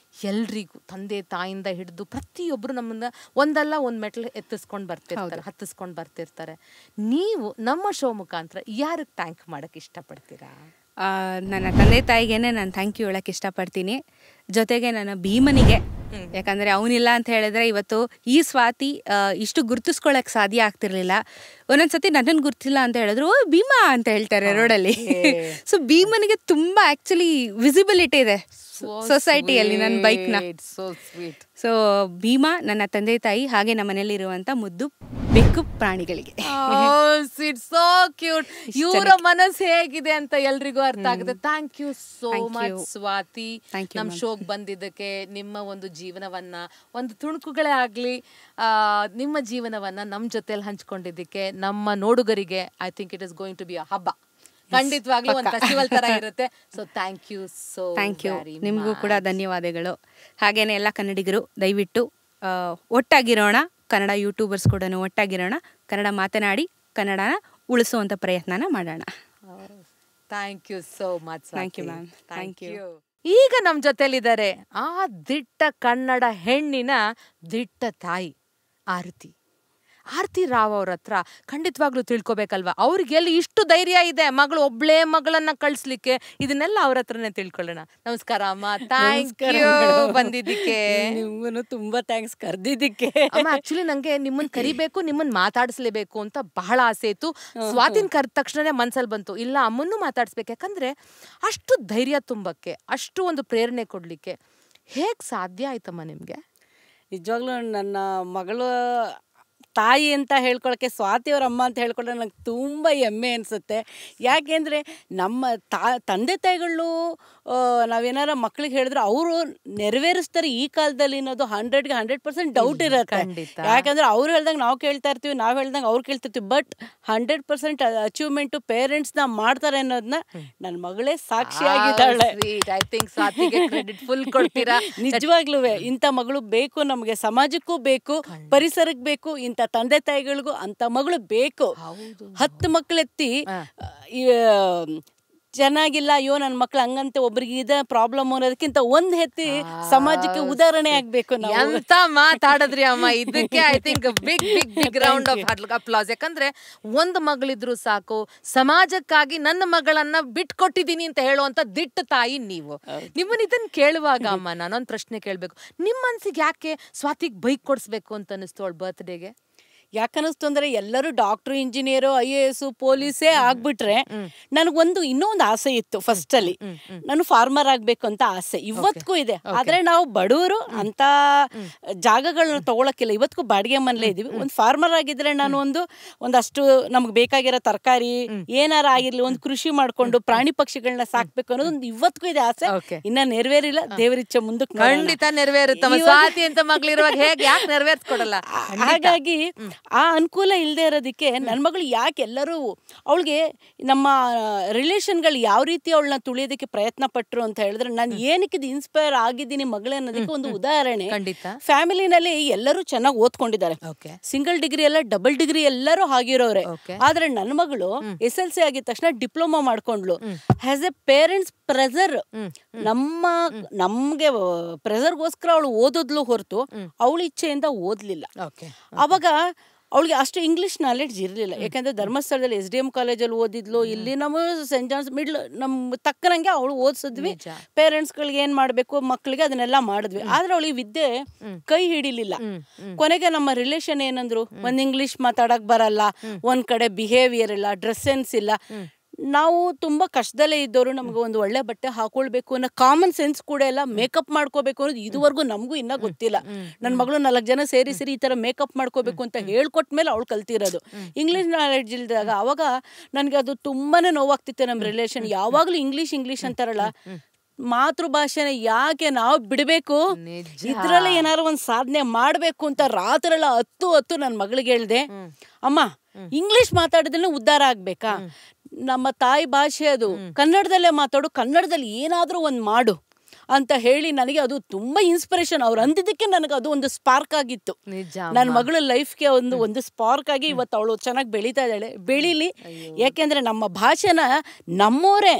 ಎಲ್ರಿಗೂ ತಂದೆ ತಾಯಿಂದ ಹಿಡಿದು ಪ್ರತಿಯೊಬ್ಬರು ನಮ್ಮನ್ನ ಒಂದಲ್ಲ ಒಂದು ಮೆಟ್ಲು ಹತ್ತಿಸ್ಕೊಂಡು ಬರ್ತಿರ್ತಾರೆ. ನೀವು ನಮ್ಮ ಶೋ ಮುಖಾಂತರ ಯಾರಿಗೆ ಥ್ಯಾಂಕ್ ಮಾಡಕ್ ಇಷ್ಟಪಡ್ತೀರಾ? ನನ್ನ ತಂದೆ ತಾಯಿಗೇನೆ ನಾನು ಥ್ಯಾಂಕ್ ಯು ಹೇಳಕ್ಕೆ ಇಷ್ಟಪಡ್ತೀನಿ. ಜೊತೆಗೆ ನನ್ನ ಭೀಮನಿಗೆ ಯಾಕಂದರೆ ಅವನಿಲ್ಲ ಅಂತ ಹೇಳಿದ್ರೆ ಇವತ್ತು ಈ ಸ್ವಾತಿ ಇಷ್ಟು ಗುರ್ತಿಸ್ಕೊಳ್ಳೋಕೆ ಸಾಧ್ಯ ಆಗ್ತಿರ್ಲಿಲ್ಲ. ಒಂದೊಂದ್ಸತಿ ನನ್ನನ್ನು ಗುರ್ತಿಲ್ಲ ಅಂತ ಹೇಳಿದ್ರು ಓ ಭೀಮಾ ಅಂತ ಹೇಳ್ತಾರೆ ರೋಡಲ್ಲಿ. ಸೊ ಭೀಮನಿಗೆ ತುಂಬ ಆ್ಯಕ್ಚುಲಿ ವಿಸಿಬಿಲಿಟಿ ಇದೆ ಸೊಸೈಟಿಯಲ್ಲಿ ನನ್ನ ಬೈಕ್ನ. ಸೊ ಭೀಮಾ ನನ್ನ ತಂದೆ ತಾಯಿ ಹಾಗೆ ನಮ್ಮ ಮನೆಯಲ್ಲಿರುವಂಥ ಮುದ್ದು ಬೆಕ್ಕು ಪ್ರಾಣಿಗಳಿಗೆ. So cute. ಇವರ ಮನಸ್ಸು ಹೇಗಿದೆ ಅಂತ ಎಲ್ರಿಗೂ ಅರ್ಥ ಆಗುತ್ತೆ. Thank you so much Swathi, ನಮ್ಮ ಶೋಗ್ ಬಂದಿದ್ದಕ್ಕೆ. ನಿಮ್ಮ ಒಂದು ಜೀವನವನ್ನ, ಒಂದು ತುಣುಕುಗಳೇ ಆಗ್ಲಿ, ನಿಮ್ಮ ಜೀವನವನ್ನ ನಮ್ಮ ಜೊತೆಲಿ ಹಂಚ್ಕೊಂಡಿದ್ದಕ್ಕೆ ನಮ್ಮ ನೋಡುಗರಿಗೆ I think it is going to be a ಹಬ್ಬ. ಖಂಡಿತವಾಗ್ಲೂ ಒಂದು ಫೆಸ್ಟಿವಲ್ ತರ ಇರುತ್ತೆ. So thank you so very much. ನಿಮಗೂ ಕೂಡ ಧನ್ಯವಾದಗಳು. ಹಾಗೇನೆ ಎಲ್ಲ ಕನ್ನಡಿಗರು ದಯವಿಟ್ಟು ಒಟ್ಟಾಗಿರೋಣ, ಕನ್ನಡ ಯೂಟ್ಯೂಬರ್ಸ್ ಕೂಡ ಒಟ್ಟಾಗಿರೋಣ, ಕನ್ನಡ ಮಾತನಾಡಿ ಕನ್ನಡನ ಉಳಿಸುವಂಥ ಪ್ರಯತ್ನನ ಮಾಡೋಣ. Thank you so much. Thank you ma'am. Thank you. ಈಗ ನಮ್ಮ ಜೊತೆಲಿದ್ದಾರೆ ಆ ದಿಟ್ಟ ಕನ್ನಡ ಹೆಣ್ಣಿನ ದಿಟ್ಟ ತಾಯಿ ಆರತಿ ರಾವ್ ಅವ್ರ ಹತ್ರ ಖಂಡಿತವಾಗ್ಲೂ ತಿಳ್ಕೊಬೇಕಲ್ವಾ, ಅವ್ರಿಗೆ ಎಲ್ಲಿ ಇಷ್ಟು ಧೈರ್ಯ ಇದೆ ಮಗಳು ಒಬ್ಳೇ ಮಗಳನ್ನ ಕಳಿಸ್ಲಿಕ್ಕೆ. ಇದನ್ನೆಲ್ಲ ಅವ್ರ ಹತ್ರನೇ ತಿಳ್ಕೊಳ್ಳೋಣ. ನಮಸ್ಕಾರ ಅಮ್ಮ, ಥ್ಯಾಂಕ್ ಯು ಬಂದಿದ್ದಕ್ಕೆ. ನಿಮ್ಗೂ ತುಂಬಾ ಥ್ಯಾಂಕ್ಸ್ ಕರೆದಿದ್ದಕ್ಕೆ. ಅಮ್ಮ ಆಕ್ಚುಲಿ ನಂಗೆ ನಿಮ್ಮನ್ನ ಕರಿಬೇಕು, ನಿಮ್ಮನ್ನ ಮಾತಾಡಿಸ್ಲೇಬೇಕು ಅಂತ ಬಹಳ ಆಸೆ ಇತ್ತು. ಸ್ವಾತಿನ ಕರೆದ ತಕ್ಷಣನೇ ಮನ್ಸಲ್ಲಿ ಬಂತು, ಇಲ್ಲ ಅಮ್ಮನ್ನು ಮಾತಾಡಿಸ್ಬೇಕು. ಯಾಕಂದ್ರೆ ಅಷ್ಟು ಧೈರ್ಯ ತುಂಬಕ್ಕೆ, ಅಷ್ಟು ಒಂದು ಪ್ರೇರಣೆ ಕೊಡ್ಲಿಕ್ಕೆ ಹೇಗ್ ಸಾಧ್ಯ ಆಯ್ತಮ್ಮ ನಿಮ್ಗೆ? ನಿಜವಾಗ್ಲೂ ನನ್ನ ಮಗಳು ತಾಯಿ ಅಂತ ಹೇಳ್ಕೊಳಕ್ಕೆ, ಸ್ವಾತಿಯವ್ರ ಅಮ್ಮ ಅಂತ ಹೇಳ್ಕೊಂಡ್ರೆ ನಂಗೆ ತುಂಬ ಹೆಮ್ಮೆ ಅನಿಸುತ್ತೆ. ಯಾಕೆಂದರೆ ನಮ್ಮ ತಂದೆ ತಾಯಿಗಳು ನಾವೇನಾರ ಮಕ್ಳಿಗೆ ಹೇಳಿದ್ರೆ ಅವರು ನೆರವೇರಿಸ್ತಾರೆ ಈ ಕಾಲದಲ್ಲಿ ಅನ್ನೋದು 100ಗೆ 100% ಡೌಟ್ ಇರುತ್ತೆ. ಯಾಕಂದರೆ ಅವ್ರು ಹೇಳ್ದಂಗೆ ನಾವು ಕೇಳ್ತಾ ಇರ್ತೀವಿ, ನಾವು ಹೇಳ್ದಂಗೆ ಅವ್ರು ಕೇಳ್ತಿರ್ತೀವಿ. ಬಟ್ 100% ಅಚೀವ್ಮೆಂಟು ಪೇರೆಂಟ್ಸ್ನ ಮಾಡ್ತಾರೆ ಅನ್ನೋದನ್ನ ನನ್ನ ಮಗಳೇ ಸಾಕ್ಷಿಯಾಗಿದ್ದಾಳೆ. ನಿಜವಾಗ್ಲೂ ಇಂಥ ಮಗಳು ಬೇಕು ನಮಗೆ, ಸಮಾಜಕ್ಕೂ ಬೇಕು, ಪರಿಸರಕ್ಕೆ ಬೇಕು, ಇಂಥ ತಂದೆ ತಾಯಿಗಳಿಗೂ ಅಂತ ಮಗಳು ಬೇಕು. 10 ಮಕ್ಕಳೆತ್ತಿ ಚೆನ್ನಾಗಿಲ್ಲ, ಅಯ್ಯೋ ನನ್ನ ಮಕ್ಳು ಹಂಗಂತೆ ಒಬ್ರಿಗೆ ಇದೆ ಪ್ರಾಬ್ಲಮ್ ಅನ್ನೋದಕ್ಕಿಂತ ಒಂದ್ ಹೆತ್ತಿ ಸಮಾಜಕ್ಕೆ ಉದಾಹರಣೆ ಆಗ್ಬೇಕು. ಅಂತ ಮಾತಾಡಿದ್ರಿ ಅಮ್ಮ, ಇದಕ್ಕೆ I think big round of applause. ಯಾಕಂದ್ರೆ ಒಂದು ಮಗಳಿದ್ರು ಸಾಕು, ಸಮಾಜಕ್ಕಾಗಿ ನನ್ನ ಮಗಳನ್ನ ಬಿಟ್ಕೊಟ್ಟಿದೀನಿ ಅಂತ ಹೇಳುವಂತ ದಿಟ್ಟ ತಾಯಿ ನೀವು. ನಿಮ್ಮನ್ನ ಇದನ್ನ ಕೇಳುವಾಗ ಅಮ್ಮ ನಾನೊಂದು ಪ್ರಶ್ನೆ ಕೇಳ್ಬೇಕು. ನಿಮ್ಮ ಮನ್ಸಿಗೆ ಯಾಕೆ ಸ್ವಾತಿಗ್ ಬೈಕ್ ಕೊಡ್ಸ್ಬೇಕು ಅಂತ ಅನಿಸ್ತು ಅವಳ ಬರ್ತ್ಡೇಗೆ? ಯಾಕನ್ನಿಸ್ತು ಅಂದ್ರೆ ಎಲ್ಲರೂ ಡಾಕ್ಟ್ರು, ಇಂಜಿನಿಯರು, IAS, ಪೊಲೀಸೇ ಆಗ್ಬಿಟ್ರೆ ನನಗೊಂದು ಇನ್ನೊಂದು ಆಸೆ ಇತ್ತು. ಫಸ್ಟ್ ಅಲ್ಲಿ ನಾನು ಫಾರ್ಮರ್ ಆಗ್ಬೇಕು ಅಂತ ಆಸೆ ಇವತ್ತಿಗೂ ಇದೆ. ಆದ್ರೆ ನಾವು ಬಡವರು ಅಂತ ಜಾಗಗಳನ್ನ ತಗೊಳಕ್ಕಿಲ್ಲ, ಇವತ್ತಿಗೂ ಬಾಡಿಗೆ ಮನೇಲೇ ಇದೀವಿ. ಒಂದು ಫಾರ್ಮರ್ ಆಗಿದ್ರೆ ನಾನು ಒಂದಷ್ಟು ನಮ್ಗೆ ಬೇಕಾಗಿರೋ ತರಕಾರಿ ಏನಾರ ಆಗಿರ್ಲಿ, ಒಂದು ಕೃಷಿ ಮಾಡ್ಕೊಂಡು ಪ್ರಾಣಿ ಪಕ್ಷಿಗಳನ್ನ ಸಾಕ್ಬೇಕು ಅನ್ನೋದು ಒಂದು ಇವತ್ತಿಗೂ ಇದೆ ಆಸೆ. ಇನ್ನ ನೆರವೇರಿಲ್ಲ, ದೇವರಿಚ್ಛೆ ಮುಂದಕ್ಕೆ ಖಂಡಿತ ನೆರವೇರುತ್ತಮ್ಮ. ಸ್ವಾತಿ ಅಂತ ಮಗಳಿರುವಾಗ ಹೇಗೆ ಯಾಕೆ ನೆರವೇರಿಸ್ಕೊಡಲ್ಲ? ಹಾಗಾಗಿ ಆ ಅನುಕೂಲ ಇಲ್ಲದೆ ಇರೋದಕ್ಕೆ ನನ್ನ ಮಗಳು ಯಾಕೆ ಎಲ್ಲರೂ ಅವಳಿಗೆ ನಮ್ಮ ರಿಲೇಷನ್ಗಳು ಯಾವ ರೀತಿ ಅವಳನ್ನ ತುಳಿಯೋದಕ್ಕೆ ಪ್ರಯತ್ನ ಪಟ್ಟರು ಅಂತ ಹೇಳಿದ್ರೆ, ನಾನು ಏನಕ್ಕೆ ಇನ್ಸ್ಪೈರ್ ಆಗಿದ್ದೀನಿ ಮಗಳೇ ಅನ್ನೋದಕ್ಕೆ ಒಂದು ಉದಾಹರಣೆ. ಫ್ಯಾಮಿಲಿನಲ್ಲಿ ಎಲ್ಲರೂ ಚೆನ್ನಾಗಿ ಓದ್ಕೊಂಡಿದ್ದಾರೆ, ಸಿಂಗಲ್ ಡಿಗ್ರಿ ಎಲ್ಲ ಡಬಲ್ ಡಿಗ್ರಿ ಎಲ್ಲರೂ ಆಗಿರೋರೆ. ಆದ್ರೆ ನನ್ನ ಮಗಳು SLC ಆಗಿದ ತಕ್ಷಣ ಡಿಪ್ಲೊಮಾ ಮಾಡ್ಕೊಂಡ್ಲು. ಆಸ್ ಎ ಪೇರೆಂಟ್ಸ್ ಪ್ರೆಸರ್, ನಮ್ಗೆ ಪ್ರೆಸರ್ಗೋಸ್ಕರ ಅವಳು ಓದೋದ್ಲು ಹೊರತು ಅವಳ ಇಚ್ಛೆಯಿಂದ ಓದ್ಲಿಲ್ಲ. ಅವಾಗ ಅವಳಿಗೆ ಅಷ್ಟು ಇಂಗ್ಲಿಷ್ ನಾಲೆಡ್ಜ್ ಇರಲಿಲ್ಲ. ಯಾಕಂದ್ರೆ ಧರ್ಮಸ್ಥಳದಲ್ಲಿ SDM ಕಾಲೇಜಲ್ಲಿ ಓದಿದ್ಲು, ಇಲ್ಲಿ ನಮ್ಮ ಸೆಂಟ್ ಜಾನ್ಸ್ ಮಿಡ್ಲ್ ನಮ್ಮ ತಕ್ಕನಂಗೆ ಅವಳು ಓದಿಸಿದ್ವಿ. ಪೇರೆಂಟ್ಸ್ಗಳಿಗೆ ಏನ್ ಮಾಡ್ಬೇಕು ಮಕ್ಕಳಿಗೆ ಅದನ್ನೆಲ್ಲ ಮಾಡಿದ್ವಿ. ಆದ್ರೆ ಅವಳಿಗೆ ವಿದ್ಯೆ ಕೈ ಹಿಡಿಲಿಲ್ಲ. ಕೊನೆಗೆ ನಮ್ಮ ರಿಲೇಷನ್ ಏನಂದ್ರು, ಒಂದ್ ಇಂಗ್ಲಿಷ್ ಮಾತಾಡಕ್ ಬರಲ್ಲ, ಒಂದ್ ಕಡೆ ಬಿಹೇವಿಯರ್ ಇಲ್ಲ, ಡ್ರೆಸ್ ಸೆನ್ಸ್ ಇಲ್ಲ. ನಾವು ತುಂಬಾ ಕಷ್ಟದಲ್ಲೇ ಇದ್ದವರು, ನಮ್ಗೆ ಒಂದು ಒಳ್ಳೆ ಬಟ್ಟೆ ಹಾಕೊಳ್ಬೇಕು ಅನ್ನೋ ಕಾಮನ್ ಸೆನ್ಸ್ ಕೂಡ ಇಲ್ಲ. ಮೇಕಪ್ ಮಾಡ್ಕೋಬೇಕು ಅನ್ನೋದು ಇದುವರೆಗೂ ನಮಗೂ ಇನ್ನ ಗೊತ್ತಿಲ್ಲ. ನನ್ನ ಮಗಳು 4 ಜನ ಸೇರಿ ಈ ತರ ಮೇಕಪ್ ಮಾಡ್ಕೋಬೇಕು ಅಂತ ಹೇಳ್ಕೊಟ್ಮೇಲೆ ಅವಳು ಕಲ್ತಿರೋದು. ಇಂಗ್ಲಿಷ್ ನಾಲೆಡ್ಜ್ ಇಲ್ದಾಗ ಅವಾಗ ನನ್ಗೆ ಅದು ತುಂಬಾನೇ ನೋವಾಗ್ತಿತ್ತು. ನಮ್ಮ ರಿಲೇಷನ್ ಯಾವಾಗ್ಲೂ ಇಂಗ್ಲಿಷ್ ಅಂತಾರಲ್ಲ, ಮಾತೃಭಾಷೆನ ಯಾಕೆ ನಾವು ಬಿಡಬೇಕು, ಇದ್ರಲ್ಲಿ ಏನಾರು ಒಂದ್ ಸಾಧನೆ ಮಾಡ್ಬೇಕು ಅಂತ ರಾತ್ರೆಲ್ಲ ಹತ್ತು ನನ್ನ ಮಗಳಿಗೆ ಹೇಳ್ದೆ, ಅಮ್ಮ ಇಂಗ್ಲಿಷ್ ಮಾತಾಡಿದ್ರೆ ಉದ್ಧಾರ ಆಗ್ಬೇಕಾ, ನಮ್ಮ ತಾಯಿ ಭಾಷೆ ಅದು, ಕನ್ನಡದಲ್ಲೇ ಮಾತಾಡು, ಕನ್ನಡದಲ್ಲಿ ಏನಾದ್ರೂ ಒಂದ್ ಮಾಡು ಅಂತ ಹೇಳಿ ನನಗೆ ಅದು ತುಂಬಾ ಇನ್ಸ್ಪಿರೇಷನ್. ಅವ್ರು ಅಂದಿದ್ದಕ್ಕೆ ನನಗೆ ಅದು ಒಂದು ಸ್ಪಾರ್ಕ್ ಆಗಿತ್ತು. ನನ್ನ ಮಗಳ ಲೈಫ್ಗೆ ಒಂದು ಸ್ಪಾರ್ಕ್ ಆಗಿ ಇವತ್ತು ಅವಳು ಚೆನ್ನಾಗಿ ಬೆಳೀತಾ ಇದ್ದಾಳೆ. ಬೆಳೀಲಿ, ಯಾಕೆಂದ್ರೆ ನಮ್ಮ ಭಾಷೆನ ನಮ್ಮೋರೇ,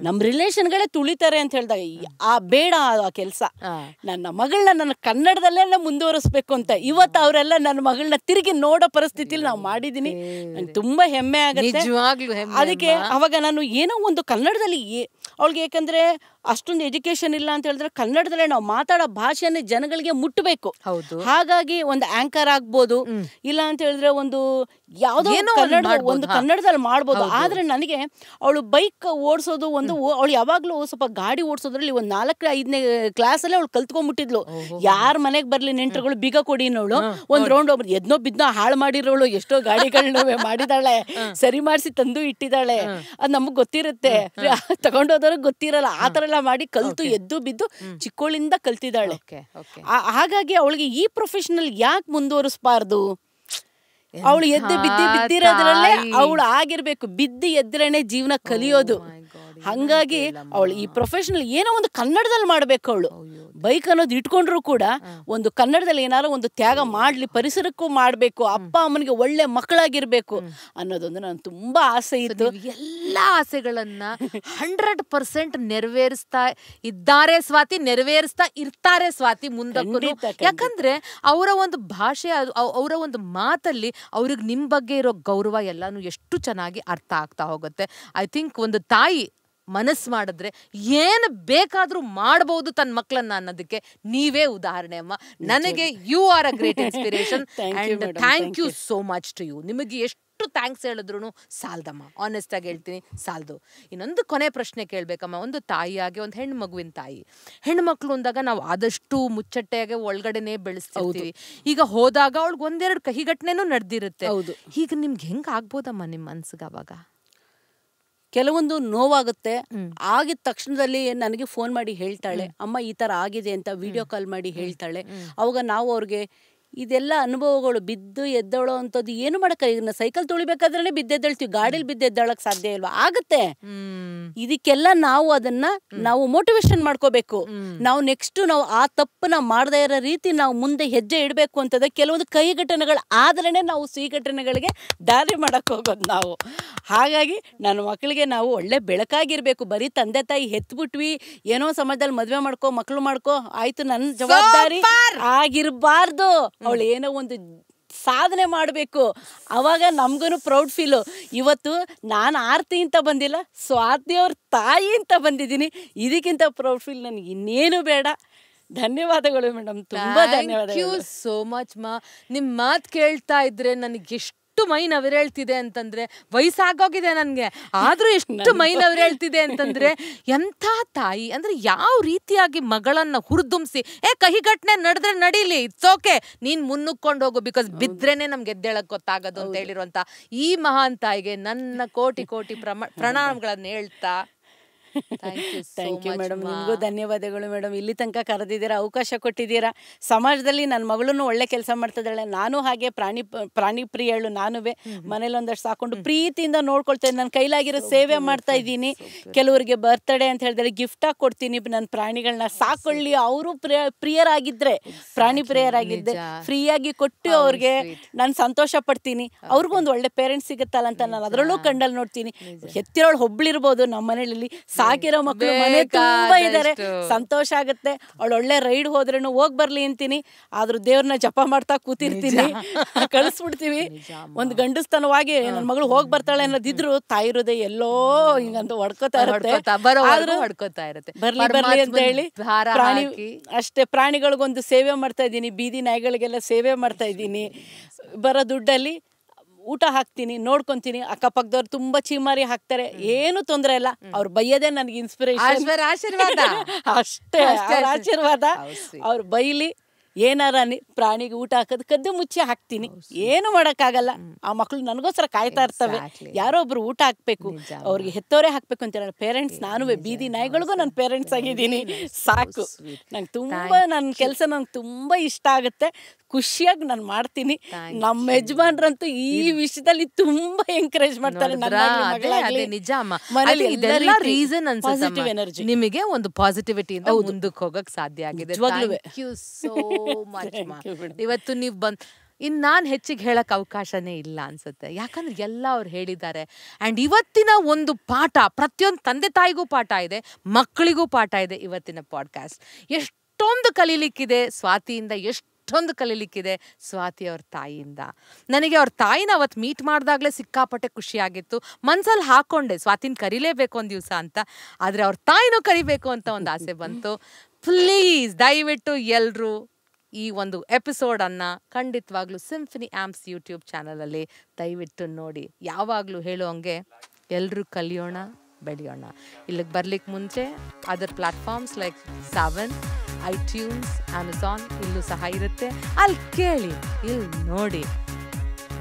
ನಮ್ ರಿಲೇಷನ್ಗಳೇ ತುಳಿತಾರೆ ಅಂತ ಹೇಳ್ದಾಗ ಬೇಡ ಆ ಕೆಲ್ಸ. ನನ್ನ ಮಗಳನ್ನ ನನ್ನ ಕನ್ನಡದಲ್ಲೇ ಮುಂದುವರಿಸ್ಬೇಕು ಅಂತ ಇವತ್ತು ಅವರೆಲ್ಲ ನನ್ನ ಮಗಳನ್ನ ತಿರುಗಿ ನೋಡೋ ಪರಿಸ್ಥಿತಿಲಿ ನಾವು ಮಾಡಿದೀನಿ. ನಂಗೆ ತುಂಬಾ ಹೆಮ್ಮೆ ಆಗುತ್ತೆ. ಅದಕ್ಕೆ ಅವಾಗ ನಾನು ಏನೋ ಒಂದು ಕನ್ನಡದಲ್ಲಿ ಅವಳಿಗೆ, ಯಾಕಂದ್ರೆ ಅಷ್ಟೊಂದು ಎಜುಕೇಶನ್ ಇಲ್ಲ ಅಂತ ಹೇಳಿದ್ರೆ ಕನ್ನಡದಲ್ಲೇ ನಾವು ಮಾತಾಡೋ ಭಾಷೆನೇ ಜನಗಳಿಗೆ ಮುಟ್ಟಬೇಕು. ಹಾಗಾಗಿ ಒಂದು ಆಂಕರ್ ಆಗ್ಬೋದು, ಇಲ್ಲ ಅಂತ ಹೇಳಿದ್ರೆ ಒಂದು ಯಾವುದೋ ಒಂದು ಕನ್ನಡದಲ್ಲಿ ಮಾಡ್ಬೋದು. ಆದ್ರೆ ನನಗೆ ಅವಳು ಬೈಕ್ ಓಡಿಸೋದು ಅವಳು ಯಾವಾಗ್ಲೂ ಸ್ವಲ್ಪ ಗಾಡಿ ಓಡಿಸೋದ್ರಲ್ಲಿ ಒಂದು 4-5ನೇ ಕ್ಲಾಸಲ್ಲೇ ಅವಳು ಕಲ್ತ್ಕೊಂಡ್ಬಿಟ್ಟಿದ್ಲು. ಯಾರ ಮನೆಗೆ ಬರ್ಲಿ ನೆಂಟರುಗಳು ಬೀಗ ಕೊಡಿನವಳು ಒಂದ್ ರೌಂಡ್ ಎದ್ನೋ ಬಿದ್ನೋ ಹಾಳು ಮಾಡಿರೋಳು, ಎಷ್ಟೋ ಗಾಡಿಗಳನ್ನ ಮಾಡಿದಾಳೆ, ಸರಿ ಮಾಡಿಸಿ ತಂದು ಇಟ್ಟಿದ್ದಾಳೆ. ಅದ್ ನಮಗ್ ಗೊತ್ತಿರುತ್ತೆ, ತಗೊಂಡೋದವ್ರಿಗೆ ಗೊತ್ತಿರಲ್ಲ. ಆ ತರ ಎಲ್ಲ ಮಾಡಿ ಕಲ್ತು ಎದ್ದು ಬಿದ್ದು ಚಿಕ್ಕೋಳಿಂದ ಕಲ್ತಿದ್ದಾಳೆ. ಹಾಗಾಗಿ ಅವಳಿಗೆ ಈ ಪ್ರೊಫೆಷನಲ್ ಯಾಕೆ ಮುಂದುವರಿಸಬಾರ್ದು? ಅವಳು ಬಿದ್ದಿರೋದ್ರಲ್ಲೇ ಅವಳು ಆಗಿರ್ಬೇಕು. ಬಿದ್ದು ಎದ್ರೇನೆ ಜೀವನ ಕಲಿಯೋದು. ಹಂಗಾಗಿ ಅವಳು ಈ ಪ್ರೊಫೆಷನಲ್ ಏನೋ ಒಂದು ಕನ್ನಡದಲ್ಲಿ ಮಾಡ್ಬೇಕು. ಅವಳು ಬೈಕ್ ಅನ್ನೋದು ಇಟ್ಕೊಂಡ್ರು ಕೂಡ ಒಂದು ಕನ್ನಡದಲ್ಲಿ ಏನಾದ್ರು ಒಂದು ತ್ಯಾಗ ಮಾಡ್ಲಿ, ಪರಿಸರಕ್ಕೂ ಮಾಡ್ಬೇಕು, ಅಪ್ಪ ಅಮ್ಮನಿಗೆ ಒಳ್ಳೆ ಮಕ್ಕಳಾಗಿರ್ಬೇಕು ಅನ್ನೋದೊಂದು ನಾನು ತುಂಬಾ ಆಸೆ ಇತ್ತು. ಎಲ್ಲ ಆಸೆಗಳನ್ನ 100% ನೆರವೇರಿಸ್ತಾ ಇದ್ದಾರೆ ಸ್ವಾತಿ, ನೆರವೇರಿಸ್ತಾ ಇರ್ತಾರೆ ಸ್ವಾತಿ ಮುಂದಕ್ಕೂ. ಯಾಕಂದ್ರೆ ಅವರ ಒಂದು ಭಾಷೆ, ಅವರ ಒಂದು ಮಾತಲ್ಲಿ ಅವ್ರಿಗೆ ನಿಮ್ ಬಗ್ಗೆ ಇರೋ ಗೌರವ ಎಲ್ಲಾನು ಎಷ್ಟು ಚೆನ್ನಾಗಿ ಅರ್ಥ ಆಗ್ತಾ ಹೋಗುತ್ತೆ. ಐ ಥಿಂಕ್ ಒಂದು ತಾಯಿ ಮನಸ್ಸು ಮಾಡಿದ್ರೆ ಏನು ಬೇಕಾದ್ರೂ ಮಾಡಬಹುದು ತನ್ನ ಮಕ್ಕಳನ್ನ ಅನ್ನೋದಕ್ಕೆ ನೀವೇ ಉದಾಹರಣೆ ಅಮ್ಮ. ನನಗೆ you are a great inspiration and thank you so much to you. ನಿಮಗೆ ಎಷ್ಟು ಥ್ಯಾಂಕ್ಸ್ ಹೇಳಿದ್ರು ಸಾಲ್ದಮ್ಮ, ಆನೆಸ್ಟ್ ಆಗಿ ಹೇಳ್ತೀನಿ, ಸಾಲ್ದು. ಇನ್ನೊಂದು ಕೊನೆ ಪ್ರಶ್ನೆ ಕೇಳ್ಬೇಕಮ್ಮ. ಒಂದು ತಾಯಿಯಾಗಿ, ಒಂದು ಹೆಣ್ಣು ಮಗುವಿನ ತಾಯಿ, ಹೆಣ್ಮಕ್ಳು ಅಂದಾಗ ನಾವು ಆದಷ್ಟು ಮುಚ್ಚಟ್ಟೆಯಾಗೆ ಒಳಗಡೆನೆ ಬೆಳೆಸ್ತೀವಿ. ಈಗ ಹೋದಾಗ ಅವಳಿಗೆ ಒಂದೆರಡು ಕಹಿ ಘಟನೆನೂ ನಡೆದಿರುತ್ತೆ. ಈಗ ನಿಮ್ಗೆ ಹೆಂಗ್ ಆಗ್ಬೋದಮ್ಮ ನಿಮ್ಮ ಮನ್ಸಿಗೆ? ಅವಾಗ ಕೆಲವೊಂದು ನೋವಾಗುತ್ತೆ. ಆಗಿದ ತಕ್ಷಣದಲ್ಲಿ ನನಗೆ ಫೋನ್ ಮಾಡಿ ಹೇಳ್ತಾಳೆ, ಅಮ್ಮ ಈ ತರ ಆಗಿದೆ ಅಂತ ವಿಡಿಯೋ ಕಾಲ್ ಮಾಡಿ ಹೇಳ್ತಾಳೆ. ಅವಾಗ ನಾವು ಅವ್ರಿಗೆ ಇದೆಲ್ಲ ಅನುಭವಗಳು, ಬಿದ್ದು ಎದ್ದೋಳೋ ಅಂಥದ್ದು ಏನು ಮಾಡಕ್ಕ. ಈಗ ಸೈಕಲ್ ತುಳಿಬೇಕಾದ್ರೆ ಬಿದ್ದೆದ್ದೇಳ್ತೀವಿ, ಗಾಡಿಲಿ ಬಿದ್ದೆದ್ದಾಳಕ್ ಸಾಧ್ಯ ಇಲ್ವಾ? ಆಗುತ್ತೆ. ಇದಕ್ಕೆಲ್ಲ ನಾವು ಅದನ್ನ ಮೋಟಿವೇಶನ್ ಮಾಡ್ಕೋಬೇಕು. ನಾವು ನೆಕ್ಸ್ಟ್ ನಾವು ಆ ತಪ್ಪನ್ನ ಮಾಡದೇ ಇರೋ ರೀತಿ ನಾವು ಮುಂದೆ ಹೆಜ್ಜೆ ಇಡಬೇಕು ಅಂತಂದ್ರೆ ಕೆಲವೊಂದು ಕೈ ಘಟನೆಗಳು ಆದ್ರೇನೆ ನಾವು ಸಿಹಿ ಘಟನೆಗಳಿಗೆ ದಾರಿ ಮಾಡಕ್ ಹೋಗೋದು ನಾವು. ಹಾಗಾಗಿ ನನ್ನ ಮಕ್ಕಳಿಗೆ ನಾವು ಒಳ್ಳೆ ಬೆಳಕಾಗಿರ್ಬೇಕು. ಬರೀ ತಂದೆ ತಾಯಿ ಹೆತ್ಬಿಟ್ವಿ, ಏನೋ ಸಮಾಜದಲ್ಲಿ ಮದ್ವೆ ಮಾಡ್ಕೋ, ಮಕ್ಳು ಮಾಡ್ಕೋ, ಆಯ್ತು ನನ್ನ ಜವಾಬ್ದಾರಿ ಆಗಿರ್ಬಾರ್ದು. ಅವಳು ಏನೋ ಒಂದು ಸಾಧನೆ ಮಾಡಬೇಕು. ಅವಾಗ ನಮ್ಗೂ ಪ್ರೌಡ್ ಫೀಲು. ಇವತ್ತು ನಾನು ಆರ್ತಿ ಅಂತ ಬಂದಿಲ್ಲ, ಸ್ವಾತಿಯವ್ರ ತಾಯಿ ಅಂತ ಬಂದಿದ್ದೀನಿ. ಇದಕ್ಕಿಂತ ಪ್ರೌಡ್ ಫೀಲ್ ನನಗೆ ಇನ್ನೇನು ಬೇಡ. ಧನ್ಯವಾದಗಳು ಮೇಡಮ್, ತುಂಬಾ ಧನ್ಯವಾದ. ಥ್ಯಾಂಕ್ ಯು ಸೋ ಮಚ್ ಮಾ. ನಿಮ್ಮ ಮಾತು ಕೇಳ್ತಾ ಇದ್ರೆ ನನಗೆ ಎಷ್ಟು ಮೈ ನವಿರೇಳ್ತಿದೆ ಅಂತಂದ್ರೆ, ವಯಸ್ಸಾಗೋಗಿದೆ ನನ್ಗೆ ಆದ್ರೂ ಎಷ್ಟು ಮೈ ನವಿರೇಳ್ತಿದೆ ಅಂತಂದ್ರೆ, ಎಂಥ ತಾಯಿ ಅಂದ್ರೆ ಯಾವ ರೀತಿಯಾಗಿ ಮಗಳನ್ನ ಹುರಿದುಂಬಿಸಿ, ಕಹಿ ಘಟನೆ ನಡೆದ್ರೆ ನಡೀಲಿ, ಇಟ್ಸ್ ಓಕೆ, ನೀನ್ ಮುನ್ನುಕ್ಕೊಂಡು ಹೋಗು, ಬಿಕಾಸ್ ಬಿದ್ರೇನೆ ನಮ್ಗೆ ಎದ್ದೇಳಕ್ ಗೊತ್ತಾಗೋದು ಅಂತ ಹೇಳಿರುವಂತ ಈ ಮಹಾನ್ ತಾಯಿಗೆ ನನ್ನ ಕೋಟಿ ಕೋಟಿ ಪ್ರಣಾಮಗಳನ್ನ ಹೇಳ್ತಾ ಥ್ಯಾಂಕ್ ಯು ಮೇಡಮ್. ನಿಮಗೂ ಧನ್ಯವಾದಗಳು ಮೇಡಮ್. ಇಲ್ಲಿ ತನಕ ಕರೆದಿದ್ದೀರಾ, ಅವಕಾಶ ಕೊಟ್ಟಿದ್ದೀರಾ. ಸಮಾಜದಲ್ಲಿ ನನ್ನ ಮಗಳನ್ನು ಒಳ್ಳೆ ಕೆಲಸ ಮಾಡ್ತಿದ್ದಾಳೆ. ನಾನು ಹಾಗೆ ಪ್ರಾಣಿ ಪ್ರಿಯಳು. ನಾನುವೇ ಮನೇಲಿ ಒಂದಷ್ಟು ಸಾಕೊಂಡು ಪ್ರೀತಿಯಿಂದ ನೋಡ್ಕೊಳ್ತಾ ಇದ್ದೀನಿ. ನನ್ನ ಕೈಲಾಗಿರೋ ಸೇವೆ ಮಾಡ್ತಾ ಇದ್ದೀನಿ. ಕೆಲವರಿಗೆ ಬರ್ತ್ಡೇ ಅಂತ ಹೇಳಿದ್ರೆ ಗಿಫ್ಟ್ ಆಗಿ ಕೊಡ್ತೀನಿ. ನನ್ನ ಪ್ರಾಣಿಗಳನ್ನ ಸಾಕೊಳ್ಳಿ, ಅವರು ಪ್ರಿಯರಾಗಿದ್ರೆ, ಪ್ರಾಣಿ ಪ್ರಿಯರಾಗಿದ್ದೆ ಫ್ರೀಯಾಗಿ ಕೊಟ್ಟು ಅವ್ರಿಗೆ ನಾನು ಸಂತೋಷ ಪಡ್ತೀನಿ. ಅವ್ರಿಗೂ ಒಂದು ಒಳ್ಳೆ ಪೇರೆಂಟ್ಸ್ ಸಿಗುತ್ತಲ್ಲ ಅಂತ ನಾನು ಅದರಲ್ಲೂ ಕಂಡಲ್ಲಿ ನೋಡ್ತೀನಿ. ಹೆತ್ತಿರೋಳು ಒಬ್ಳಿರ್ಬೋದು, ನಮ್ಮ ಮನೆಯಲ್ಲಿ ಸಾಕಿರೋ ಮಕ್ಕಳು ಮನೆ ತುಂಬಾ ಇದ್ದಾರೆ. ಸಂತೋಷ ಆಗುತ್ತೆ. ಅವಳು ಒಳ್ಳೆ ರೈಡ್ ಹೋದ್ರೇನು ಹೋಗ್ ಬರ್ಲಿ ಅಂತೀನಿ. ಆದ್ರೂ ದೇವ್ರನ್ನ ಜಪ ಮಾಡ್ತಾ ಕೂತಿರ್ತೀನಿ, ಕಳಿಸ್ಬಿಡ್ತೀವಿ. ಒಂದು ಗಂಡಸ್ತನವಾಗಿ ನನ್ನ ಮಗಳು ಹೋಗ್ ಬರ್ತಾಳೆ ಅನ್ನೋದಿದ್ರು ತಾಯಿ ಹೃದಯ ಎಲ್ಲೋ ಹಿಂಗಂತ ಹೊಡ್ಕೋತಾ ಇರುತ್ತೆ. ಬರ್ಲಿ ಬರ್ಲಿ ಅಂತ ಹೇಳಿ ಪ್ರಾಣಿ ಅಷ್ಟೇ, ಪ್ರಾಣಿಗಳಿಗೊಂದು ಸೇವೆ ಮಾಡ್ತಾ ಇದ್ದೀನಿ. ಬೀದಿ ನಾಯಿಗಳಿಗೆಲ್ಲ ಸೇವೆ ಮಾಡ್ತಾ ಇದ್ದೀನಿ. ಬರೋ ದುಡ್ಡಲ್ಲಿ ಊಟ ಹಾಕ್ತೀನಿ, ನೋಡ್ಕೊಂತೀನಿ. ಅಕ್ಕಪಕ್ಕದವ್ರು ತುಂಬಾ ಚೀಮಾರಿ ಹಾಕ್ತಾರೆ, ಏನು ತೊಂದರೆ ಇಲ್ಲ. ಅವ್ರು ಬೈಯೋದೇ ನನಗೆ ಇನ್ಸ್ಪಿರೇಷನ್, ಆಶೀರ್ವಾದ ಅಷ್ಟೇ. ಆಶೀರ್ವಾದ. ಅವ್ರು ಬೈಲಿ, ಏನಾರ ಪ್ರಾಣಿಗೆ ಊಟ ಹಾಕೋದು ಕದ್ದು ಮುಚ್ಚಿ ಹಾಕ್ತೀನಿ. ಏನು ಮಾಡೋಕ್ಕಾಗಲ್ಲ. ಆ ಮಕ್ಳು ನನಗೋಸ್ಕರ ಕಾಯ್ತಾ ಇರ್ತವೆ. ಯಾರೋ ಒಬ್ರು ಊಟ ಹಾಕ್ಬೇಕು, ಅವ್ರಿಗೆ ಹೆತ್ತವರೇ ಹಾಕ್ಬೇಕು ಅಂತ ಹೇಳ ಪೇರೆಂಟ್ಸ್. ನಾನು ಬೀದಿ ನಾಯಿಗಳಿಗೂ ನನ್ನ ಪೇರೆಂಟ್ಸ್ ಆಗಿದ್ದೀನಿ. ಸಾಕು. ನಂಗೆ ತುಂಬಾ ನನ್ನ ಕೆಲಸ ನಂಗೆ ತುಂಬಾ ಇಷ್ಟ ಆಗುತ್ತೆ. ಖುಷಿಯಾಗಿ ನಾನು ಮಾಡ್ತೀನಿ. ನಮ್ಮ ಯಜಮಾನ್ರಂತೂ ಈ ವಿಷಯದಲ್ಲಿ ತುಂಬಾ ಎಂಕರೇಜ್ ಮಾಡ್ತಾರೆ. ಪಾಸಿಟಿವ್ ಎನರ್ಜಿ, ನಿಮಗೆ ಒಂದು ಪಾಸಿಟಿವಿಟಿ ಮುಂದಕ್ಕೆ ಹೋಗಕ್ ಸಾಧ್ಯ ಆಗಿದೆ. ಇವತ್ತು ನೀವು ಇನ್ನು ನಾನು ಹೆಚ್ಚಿಗೆ ಹೇಳಕ್ ಅವಕಾಶನೇ ಇಲ್ಲ ಅನ್ಸುತ್ತೆ. ಯಾಕಂದ್ರೆ ಎಲ್ಲ ಅವ್ರು ಹೇಳಿದ್ದಾರೆ. ಅಂಡ್ ಇವತ್ತಿನ ಒಂದು ಪಾಠ ಪ್ರತಿಯೊಂದು ತಂದೆ ತಾಯಿಗೂ ಪಾಠ ಇದೆ, ಮಕ್ಕಳಿಗೂ ಪಾಠ ಇದೆ. ಇವತ್ತಿನ ಪಾಡ್ಕಾಸ್ಟ್ ಎಷ್ಟೊಂದು ಕಲೀಲಿಕ್ಕಿದೆ ಸ್ವಾತಿಯಿಂದ, ಎಷ್ಟು ಅಷ್ಟೊಂದು ಕಲೀಲಿಕ್ಕಿದೆ ಸ್ವಾತಿ ಅವ್ರ ತಾಯಿಯಿಂದ. ನನಗೆ ಅವ್ರ ತಾಯಿನ ಅವತ್ತು ಮೀಟ್ ಮಾಡಿದಾಗಲೇ ಸಿಕ್ಕಾಪಟ್ಟೆ ಖುಷಿಯಾಗಿತ್ತು. ಮನ್ಸಲ್ಲಿ ಹಾಕ್ಕೊಂಡೆ ಸ್ವಾತಿನ ಕರಿಲೇಬೇಕು ಒಂದು ದಿವಸ ಅಂತ. ಆದರೆ ಅವ್ರ ತಾಯಿನೂ ಕರಿಬೇಕು ಅಂತ ಒಂದು ಆಸೆ ಬಂತು. ಪ್ಲೀಸ್ ದಯವಿಟ್ಟು ಎಲ್ಲರೂ ಈ ಒಂದು ಎಪಿಸೋಡನ್ನು ಖಂಡಿತವಾಗ್ಲೂ ಸಿಂಫನಿ ಆ್ಯಂಪ್ಸ್ ಯೂಟ್ಯೂಬ್ ಚಾನಲಲ್ಲಿ ದಯವಿಟ್ಟು ನೋಡಿ. ಯಾವಾಗಲೂ ಹೇಳೋಂಗೆ ಎಲ್ಲರೂ ಕಲಿಯೋಣ, ಬೆಳೆಯೋಣ. ಇಲ್ಲಿಗೆ ಬರ್ಲಿಕ್ಕೆ ಮುಂಚೆ other platforms like 7, iTunes, Amazon ಇಲ್ಲೂ ಸಹ ಇರುತ್ತೆ. ಅಲ್ಲಿ ಕೇಳಿ, ಇಲ್ಲಿ ನೋಡಿ.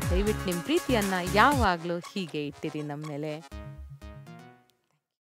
ದಯವಿಟ್ಟು ನಿಮ್ಮ ಪ್ರೀತಿಯನ್ನು ಯಾವಾಗಲೂ ಹೀಗೆ ಇಟ್ಟಿರಿ ನಮ್ಮ ಮೇಲೆ.